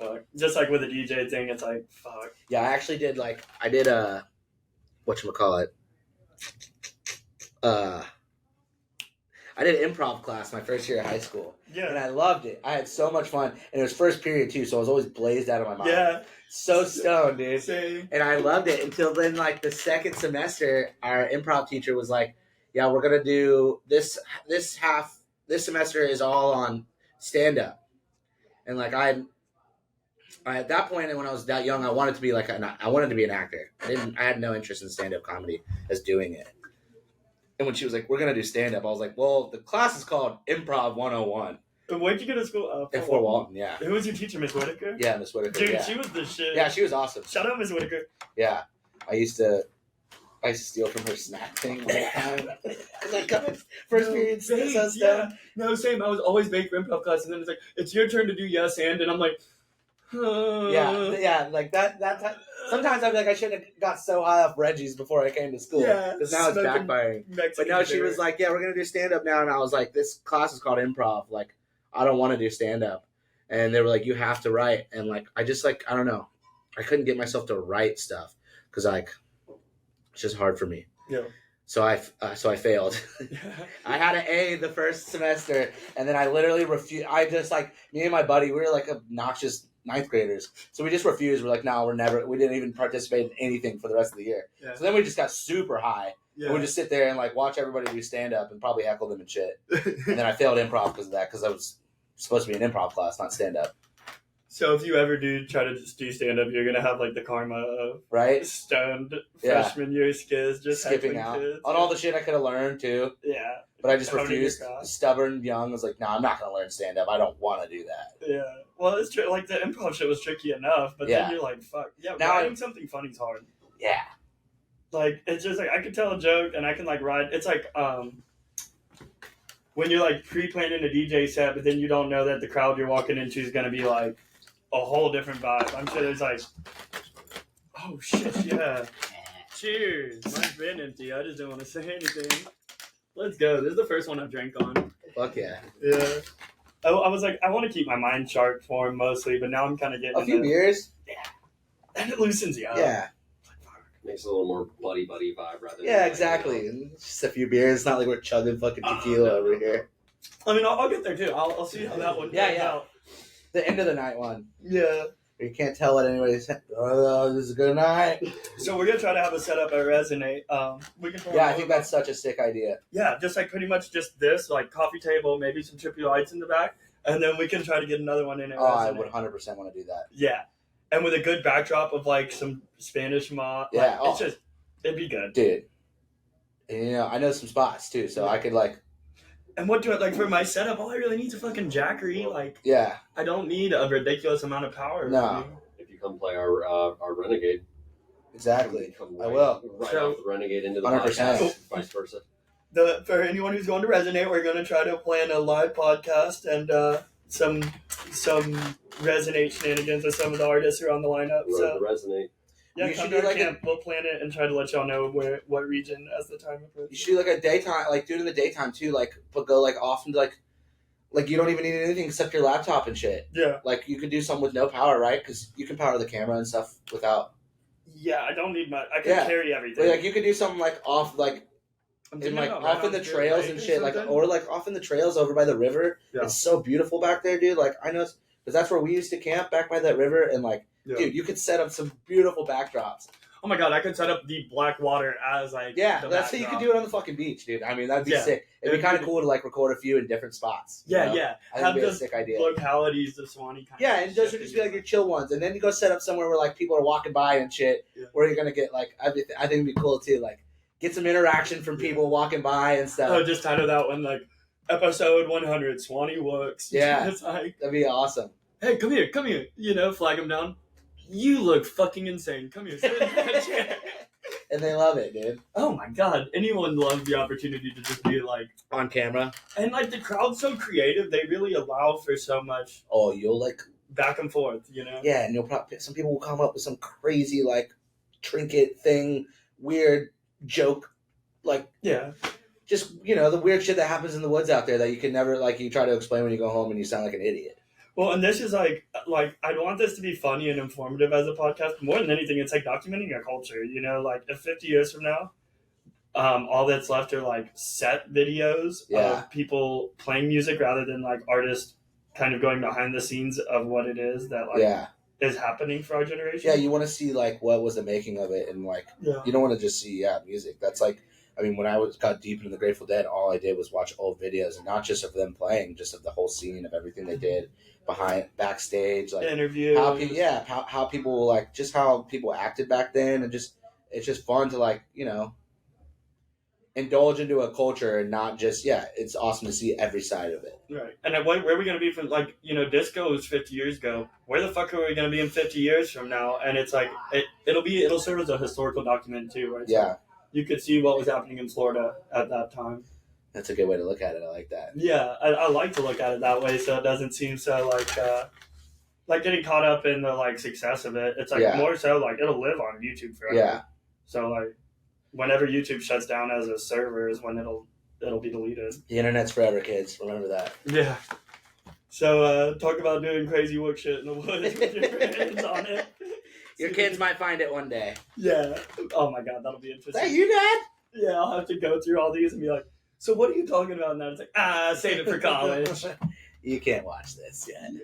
Like, fuck. Just like with the DJ thing, it's like, fuck. Yeah, I actually did a whatchamacallit, I did improv class my first year of high school. Yeah. And I loved it. I had so much fun. And it was first period too, so I was always blazed out of my mind. Yeah. So stoned, dude. Same. And I loved it until then, like the second semester, our improv teacher was like, yeah, we're gonna do this semester is all on stand up. And like I at that point, and when I was that young, I wanted to be I wanted to be an actor. I had no interest in stand up comedy as doing it. And when she was like, we're going to do stand-up, I was like, well, the class is called Improv 101. And where'd you go to school? At Fort Walton, yeah. Who was your teacher, Miss Whitaker? Yeah, Miss Whitaker, Dude, yeah. she was the shit. Yeah, she was awesome. Shout out, Miss Whitaker. Yeah. I used to steal from her snack thing all the time. Because I come in first period, same, so stoned. No, same. I was always baked for improv class, and then it's like, it's your turn to do yes and I'm like, Yeah, like that time. Sometimes I'd be like, I should have got so high off Reggie's before I came to school. Yeah, because now it's backfiring. Mexican But no, she dinner. was like, yeah, we're going to do stand-up now. And I was like, this class is called improv. Like, I don't want to do stand-up. And they were like, you have to write. And like, I just like, I don't know. I couldn't get myself to write stuff because like, it's just hard for me. Yeah. So I failed. I had an A the first semester, and then I literally refused. I just like, me and my buddy, we were like obnoxious ninth graders. So we just refused. We're like, no, we didn't even participate in anything for the rest of the year. Yeah. So then we just got super high. Yeah. And we just sit there and like watch everybody do stand up and probably heckle them and shit. And then I failed improv because of that, because I was supposed to be an improv class, not stand up. So if you ever do try to just do stand up, you're gonna have like the karma of Right? stoned Yeah. freshman year Skiz, just Skipping heckling out kids. on all the shit I could have learned too. Yeah. But I just Honing your refused. craft. Stubborn, young. I was like, no, I'm not gonna learn stand up. I don't want to do that. Yeah. Well, it's like the improv shit was tricky enough, but Yeah. then you're like, fuck. Yeah, Now writing something funny is hard. Yeah. Like, it's just like, I could tell a joke and I can like write. It's like, when you're like pre-planning a DJ set, but then you don't know that the crowd you're walking into is gonna be like a whole different vibe. I'm sure there's like, oh shit, yeah. Cheers. Mine's been empty. I just didn't want to say anything. Let's go. This is the first one I've drank on. Fuck yeah. Yeah. I was like, I want to keep my mind sharp for him mostly, but now I'm kind of getting A few into- beers? and it loosens you up. Yeah. Makes it a little more buddy vibe rather than Yeah, like, exactly. you know, And just a few beers. It's not like we're chugging fucking tequila no. over here. I mean, I'll get there too. I'll see how that one Yeah, plays yeah. out. The end of the night one. Yeah. You can't tell what anybody's saying. Oh, this is a good night. So we're gonna try to have a setup at Resonate. We can. Yeah, I think that's such a sick idea. Yeah, just like pretty much just this, like coffee table, maybe some trippy lights in the back, and then we can try to get another one in at Oh, I Resonate. would 100% want to do that. Yeah, and with a good backdrop of like some Spanish mod. Yeah, Like, it's just it'd be good. Dude. And, you know, I know some spots too, so I could like, And what do I like for my setup? All I really need is a fucking jackery. Like yeah. I don't need a ridiculous amount of power. No. if you come play our Renegade, Exactly. you come I will. right So- off the Renegade into the 100%. podcast, vice versa. For anyone who's going to Resonate, we're going to try to plan a live podcast and some Resonate shenanigans with some of the artists who are on the lineup. Road So to resonate. yeah, You come should to do our like a- camp. We'll plan it and try to let y'all know what region as the time You approaches. should do like a daytime, like do it in the daytime too, like, but go like off into like you don't even need anything except your laptop and shit. Yeah. Like you could do something with no power, right? Because you can power the camera and stuff without. Yeah, I don't need much. I can Yeah. carry everything. But like you could do something like off, like I'm in thinking like about off in the Red House trails Lake and or shit, like something. or like off in the trails over by the river. Yeah. It's so beautiful back there, dude. Like I know, because that's where we used to camp back by that river, and like, Yeah. dude, you could set up some beautiful backdrops. Oh my god, I could set up the black water as like Yeah, the that's how you could backdrop. do it on the fucking beach, dude. I mean, that'd be Yeah. sick. It'd be It'd kind of be- cool to like record a few in different spots. you Yeah, know? yeah. I think Have it'd be a the sick idea. localities of Suwannee kind Yeah, of and those would just be like your chill ones, and then you go set up somewhere where like people are walking by and shit, Yeah. where you're gonna get like I think it'd be cool too, like get some interaction from people walking by and stuff. Oh, just title that one like episode 100 Suwannee Works. Yeah. It's like, That'd be awesome. hey, come here. You know, flag them down. You look fucking insane. Come here, sit in that chair. And they love it, dude. Oh my god, anyone loves the opportunity to just be like, On camera. and like the crowd's so creative, they really allow for so much Oh, you'll like back and forth, you know? yeah, and you'll probably some people will come up with some crazy like trinket thing, weird joke, like Yeah. just the weird shit that happens in the woods out there that you can never like you try to explain when you go home and you sound like an idiot. Well, and this is like I want this to be funny and informative as a podcast. More than anything, it's like documenting a culture. You know, like if 50 years from now, all that's left are like set videos Yeah. of people playing music rather than like artists kind of going behind the scenes of what it is that like Yeah. is happening for our generation. Yeah, you want to see like what was the making of it, and like Yeah. you don't want to just see music. That's like, I mean, when I got deep into the Grateful Dead, all I did was watch old videos, and not just of them playing, just of the whole scene of everything they did backstage, like Interviews. how people like just how people acted back then, and just it's just fun to like indulge into a culture and not just it's awesome to see every side of it. Right. And then where are we going to be from, like, disco was 50 years ago. Where the fuck are we going to be in 50 years from now? And it's like, it'll serve as a historical document too, right? Yeah. So you could see what was happening in Florida at that time. That's a good way to look at it. I like that. Yeah, I like to look at it that way so it doesn't seem so like getting caught up in the like success of it. It's like more so like it'll live on YouTube forever. Yeah. So like whenever YouTube shuts down as a server is when it'll be deleted. The internet's forever, kids. Remember that. Yeah. So talk about doing crazy wook shit in the woods with your friends on it. Your kids might find it one day. Yeah. Oh my god, that'll be interesting. Is that you, Dad? Yeah, I'll have to go through all these and be like, so what are you talking about now? It's like, save it for college. You can't watch this yet. Yeah.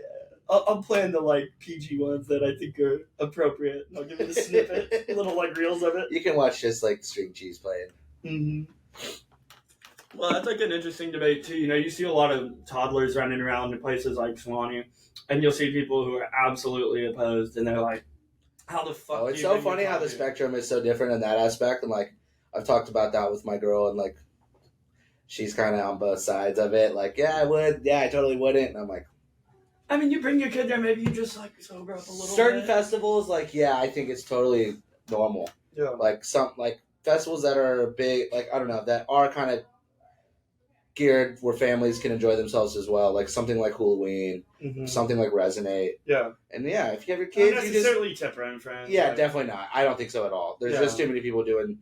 I'll plan the like PG ones that I think are appropriate. And I'll give it a snippet, little like reels of it. You can watch just like string cheese playing. Mm-hmm. Well, that's like an interesting debate too. You see a lot of toddlers running around in places like Suwannee, and you'll see people who are absolutely opposed, and they're like, "How the fuck?" Oh, it's so funny how the spectrum is so different in that aspect, and like I've talked about that with my girl, and like she's kind of on both sides of it. Like, yeah, I would. Yeah, I totally wouldn't. And I'm like, I mean, you bring your kid there, maybe you just like sober up a little. Certain bit. festivals, like, yeah, I think it's totally normal. Yeah. Like some like festivals that are big, like I don't know, that are kind of geared where families can enjoy themselves as well. Like something like Halloween, something like Resonate. Yeah. And yeah, if you have your kids, not necessarily tip run friends. Yeah, definitely not. I don't think so at all. There's just too many people doing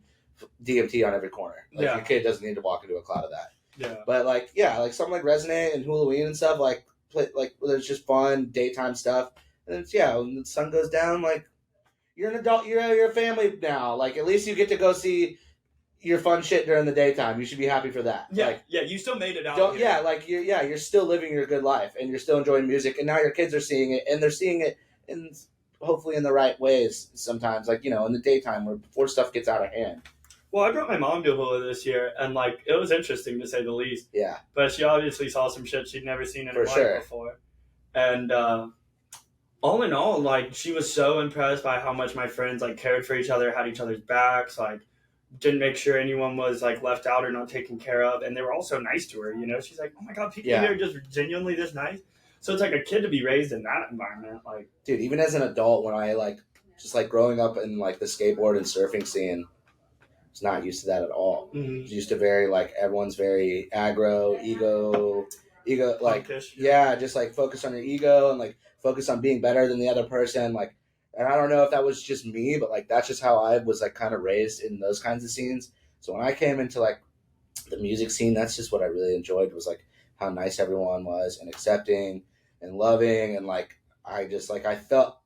DMT on every corner. Like your kid doesn't need to walk into a cloud of that. Yeah. But like something like Resonate and Halloween and stuff like there's just fun daytime stuff. And it's when the sun goes down, like you're an adult, you're a family now. Like at least you get to go see your fun shit during the daytime. You should be happy for that. Yeah, like, you still made it out. You're still living your good life and you're still enjoying music. And now your kids are seeing it, and they're seeing it in hopefully in the right ways. Sometimes, like in the daytime, where before stuff gets out of hand. Well, I brought my mom to Hula this year, and like it was interesting to say the least. Yeah. But she obviously saw some shit she'd never seen in her life before, and all in all, like she was so impressed by how much my friends like cared for each other, had each other's backs, like didn't make sure anyone was like left out or not taken care of, and they were all so nice to her. She's like, "Oh my god, people here are just genuinely this nice." So it's like a kid to be raised in that environment, like dude. Even as an adult, when I just growing up in like the skateboard and surfing scene. Was not used to that at all. Mm-hmm. Used to very everyone's very aggro, ego, like punkish, just like focus on your ego and like focus on being better than the other person. Like, and I don't know if that was just me, but like that's just how I was like kind of raised in those kinds of scenes. So when I came into like the music scene, that's just what I really enjoyed was like how nice everyone was and accepting and loving and like I just like I felt.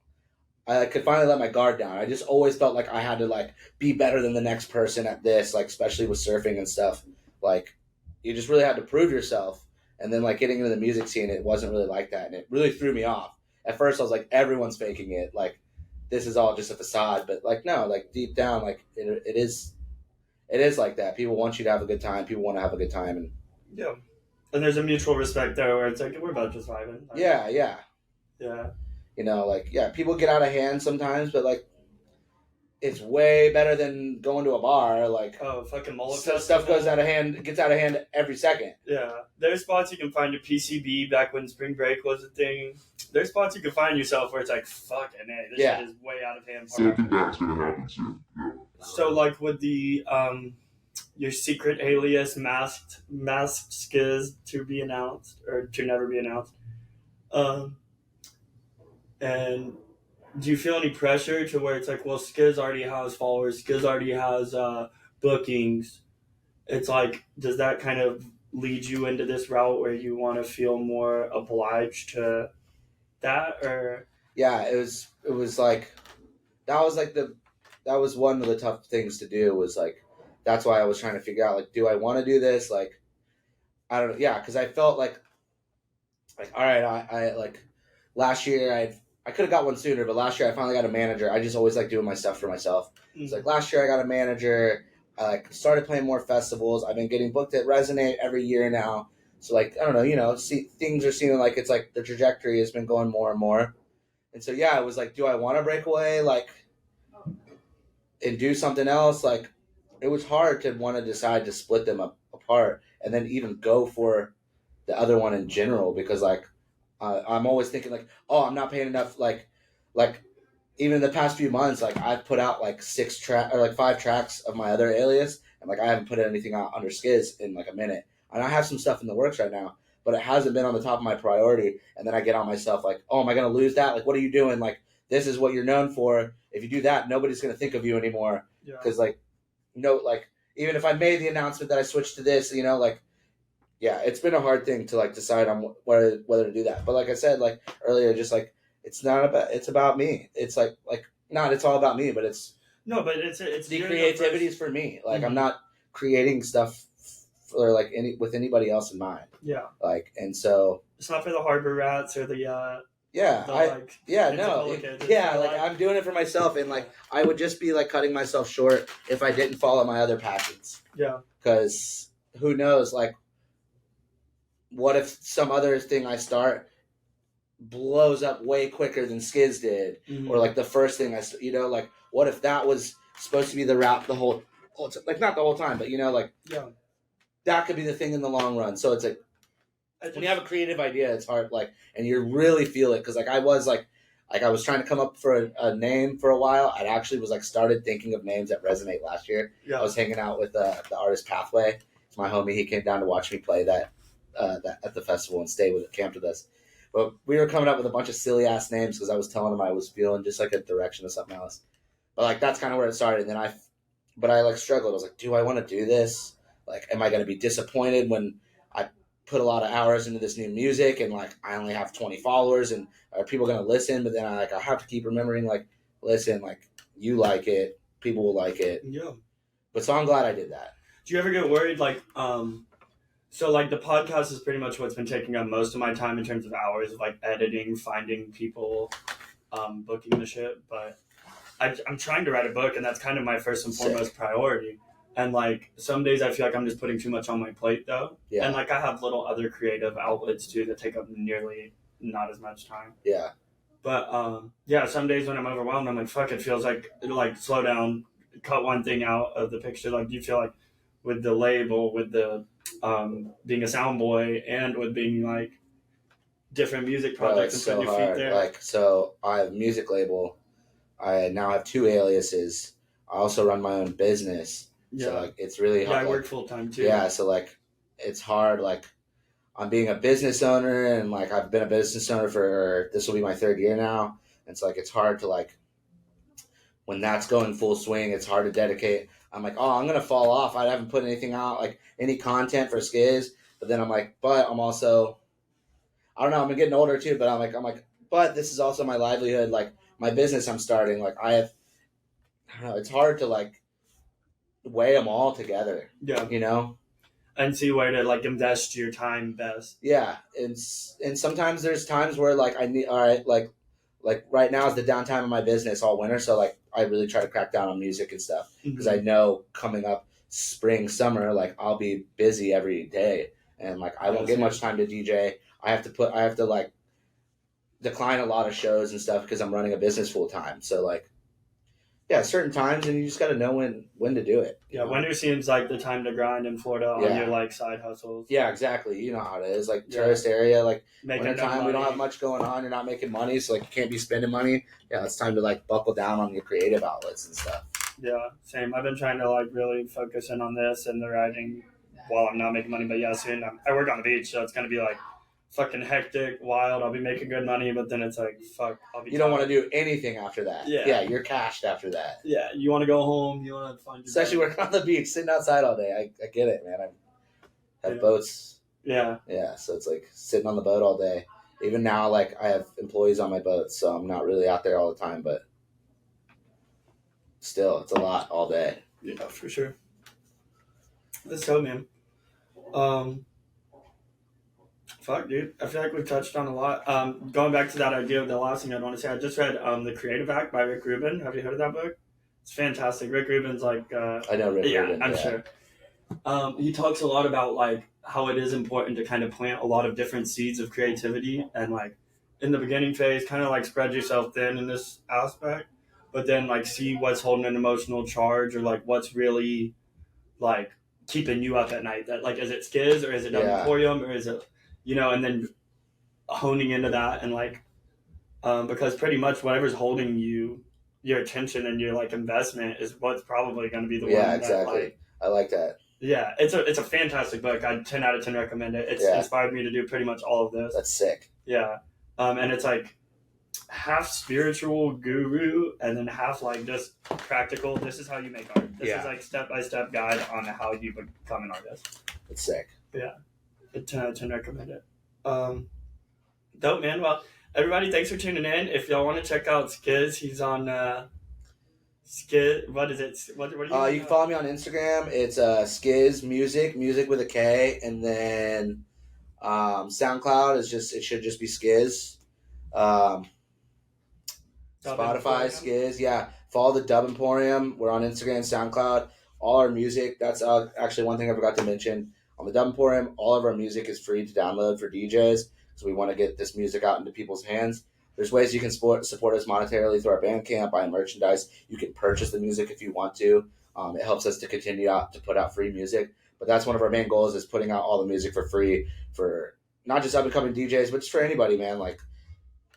I could finally let my guard down. I just always felt like I had to like be better than the next person at this, like especially with surfing and stuff. Like you just really had to prove yourself. And then like getting into the music scene, it wasn't really like that, and it really threw me off. At first, I was like, everyone's faking it. Like this is all just a facade. But like no, like deep down, like it is like that. People want you to have a good time. People want to have a good time, and and there's a mutual respect there where it's like we're about just vibing. Like, yeah. People get out of hand sometimes, but like, it's way better than going to a bar. Like, fucking mullet stuff gets out of hand every second. Yeah, there's spots you can find your PCB back when spring break was a thing. There's spots you can find yourself where it's like, fucking hey, this shit is way out of hand. So I think that's gonna happen soon. Yeah. So like with the your secret alias masked Skiz to be announced or to never be announced. And do you feel any pressure to where it's like, well, Skiz already has followers, Skiz already has bookings. It's like, does that kind of lead you into this route where you want to feel more obliged to that, or? Yeah, it was like that was one of the tough things to do was like that's why I was trying to figure out, like, do I want to do this? Like, I don't know. Yeah, because I felt like all right, I like last year I could have got one sooner, but last year I finally got a manager. I just always like doing my stuff for myself. It's like last year I got a manager. I like started playing more festivals. I've been getting booked at Resonate every year now. So like I don't know, things are seeming like it's like the trajectory has been going more and more. And so yeah, I was like, do I want to break away like and do something else? Like it was hard to want to decide to split them apart and then even go for the other one in general because like I'm always thinking like, oh, I'm not paying enough. Like even in the past few months, like I've put out like 5 tracks of my other alias, and like I haven't put anything out under Skiz in like a minute. And I have some stuff in the works right now, but it hasn't been on the top of my priority. And then I get on myself like, oh, am I gonna lose that? Like, what are you doing? Like, this is what you're known for. If you do that, nobody's gonna think of you anymore. Because like, even if I made the announcement that I switched to this, like. Yeah, it's been a hard thing to like decide on whether to do that. But like I said, like earlier, just like it's about me. It's like not it's all about me, but it's the creativity is for me. Like I'm not creating stuff for like with anybody else in mind. Yeah. Like and so it's not for the harbor rats or the I'm doing it for myself, and like I would just be like cutting myself short if I didn't follow my other passions. Yeah. Because who knows, like. What if some other thing I start blows up way quicker than Skiz did? Or like the first thing like what if that was supposed to be the route the whole like not the whole time, but that could be the thing in the long run. So it's like when you have a creative idea, it's hard like and you really feel it because like I was trying to come up for a name for a while. I actually was like started thinking of names that resonate last year. I was hanging out with the artist Pathway. It's my homie. He came down to watch me play that at the festival and camped with us. But we were coming up with a bunch of silly ass names because I was telling him I was feeling just like a direction of something else. But like that's kind of where it started. And then I like struggled. I was like, do I want to do this? Like, am I going to be disappointed when I put a lot of hours into this new music and like I only have 20 followers and are people going to listen? But then I have to keep remembering like, listen, like you like it, people will like it. Yeah. But so I'm glad I did that. Do you ever get worried like so, like, the podcast is pretty much what's been taking up most of my time in terms of hours of, like, editing, finding people, booking the shit. But I'm trying to write a book, and that's kind of my first and foremost priority. And, like, some days I feel like I'm just putting too much on my plate, though. Yeah. And, like, I have little other creative outlets, too, that take up nearly not as much time. Yeah. But, some days when I'm overwhelmed, I'm like, fuck, it feels like, slow down, cut one thing out of the picture. Like, do you feel like with the label, with the being a sound boy and with being like different music projects and putting your feet there. Like so I have a music label. I now have 2 aliases. I also run my own business. Yeah. So like it's really hard. Yeah, I work full time too. Yeah, so like it's hard like I'm being a business owner and like I've been a business owner for this will be my 3rd year now. And so like it's hard to like when that's going full swing, it's hard to dedicate. I'm like, oh, I'm going to fall off. I haven't put anything out, like any content for Skiz. But then I'm like, but I'm also, I don't know, I'm getting older too, but I'm like, but this is also my livelihood, like my business I'm starting. Like I don't know, it's hard to like weigh them all together. Yeah. And see where to like invest your time best. Yeah. And sometimes there's times where like I need, all right, like right now is the downtime of my business all winter. So like I really try to crack down on music and stuff because I know coming up spring, summer, like I'll be busy every day and like I won't get much time to DJ. I have to like decline a lot of shows and stuff because I'm running a business full time. So like, yeah, certain times and you just got to know when to do it. Yeah, winter seems like the time to grind in Florida on your like side hustles. Yeah, exactly. You know how it is. Like tourist area, like winter time, we don't have much going on. You're not making money, so like you can't be spending money. Yeah, it's time to like buckle down on your creative outlets and stuff. Yeah, same. I've been trying to like really focus in on this and the writing while I'm not making money. But yeah, soon I work on the beach, so it's gonna be like fucking hectic, wild. I'll be making good money, but then it's like, fuck. You don't want to do anything after that. Yeah, you're cashed after that. Yeah, you want to go home. You want to find your especially working on the beach, sitting outside all day. I get it, man. I have boats. Yeah. Yeah, so it's like sitting on the boat all day. Even now, like I have employees on my boat, so I'm not really out there all the time, but still, it's a lot all day. Yeah, for sure. That's so, man. Fuck, dude. I feel like we've touched on a lot. Going back to that idea of the last thing I'd want to say, I just read The Creative Act by Rick Rubin. Have you heard of that book? It's fantastic. Rick Rubin's like, I know Rick Rubin. I'm sure. He talks a lot about like how it is important to kind of plant a lot of different seeds of creativity and like in the beginning phase, kind of like spread yourself thin in this aspect, but then like see what's holding an emotional charge or like what's really like keeping you up at night. That like is it Skiz or is it Dub Emporium or is it and then honing into that and like because pretty much whatever's holding your attention and your like investment is what's probably going to be the one. Yeah, exactly. That, like, I like that. Yeah, it's a fantastic book. I'd 10 out of 10 recommend it. It's inspired me to do pretty much all of this. That's sick. Yeah, and it's like half spiritual guru and then half like just practical. This is how you make art. This is like step-by-step guide on how you become an artist. It's sick. Yeah, 10 out of 10 recommend it. Dope, man. Well, everybody, thanks for tuning in. If y'all want to check out Skiz, he's on Skiz. What is it? What do you can follow me on Instagram. It's Skiz music with a K, and then SoundCloud it should just be Skiz. Spotify, Skiz. Yeah, follow the Dub Emporium. We're on Instagram, SoundCloud. All our music. That's actually one thing I forgot to mention. On the Dub Emporium, all of our music is free to download for DJs. So we want to get this music out into people's hands. There's ways you can support us monetarily through our Bandcamp, buying merchandise. You can purchase the music if you want to. It helps us to continue to put out free music. But that's one of our main goals is putting out all the music for free for not just up-and-coming DJs, but just for anybody, man. Like,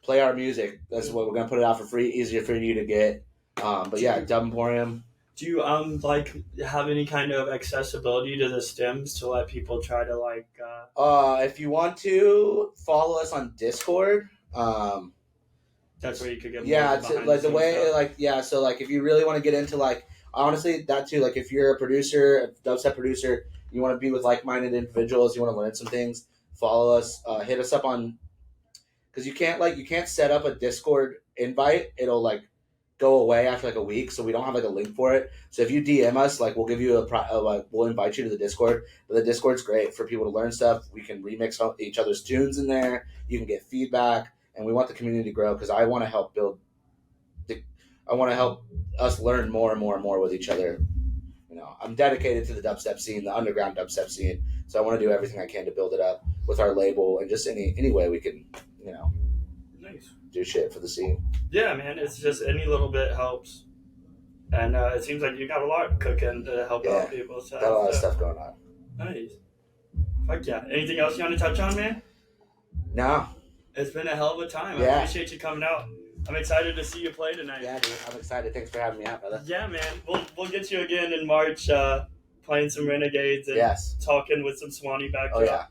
play our music. That's what we're going to put it out for free, easier for you to get. But yeah, Dub Emporium. Do you like have any kind of accessibility to the stems to let people try to like? If you want to follow us on Discord, that's where you could get. Yeah, it's like the way stuff. Like so like if you really want to get into like honestly that too, like if you're a producer, a dubstep producer, you want to be with like-minded individuals, you want to learn some things, follow us, hit us up on, because you can't set up a Discord invite, it'll like go away after like a week, so we don't have like a link for it. So if you DM us, like we'll give you we'll invite you to the Discord. But the Discord's great for people to learn stuff. We can remix each other's tunes in there. You can get feedback, and we want the community to grow because I want to help I want to help us learn more and more and more with each other. I'm dedicated to the dubstep scene, the underground dubstep scene. So I want to do everything I can to build it up with our label and just any way we can, Nice. Do shit for the scene. Yeah, man. It's just any little bit helps, and it seems like you got a lot cooking to help out people. So got a lot of stuff going on. Nice. Fuck yeah. Anything else you want to touch on, man? No. It's been a hell of a time. Yeah. I appreciate you coming out. I'm excited to see you play tonight. Yeah, dude. I'm excited. Thanks for having me out, brother. Yeah, man. We'll get you again in March, playing some Renegades and talking with some Suwannee backdrop. Oh yeah.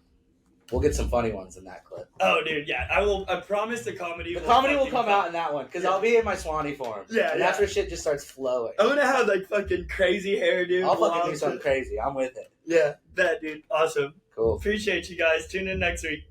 We'll get some funny ones in that clip. Oh, dude, yeah. I promise the comedy. The comedy will come out in that one because I'll be in my Suwannee form. Yeah, and that's where shit just starts flowing. I'm gonna have like fucking crazy hair, dude. I'll fucking do something crazy. I'm with it. Yeah, bet, dude. Awesome. Cool. Appreciate you guys. Tune in next week.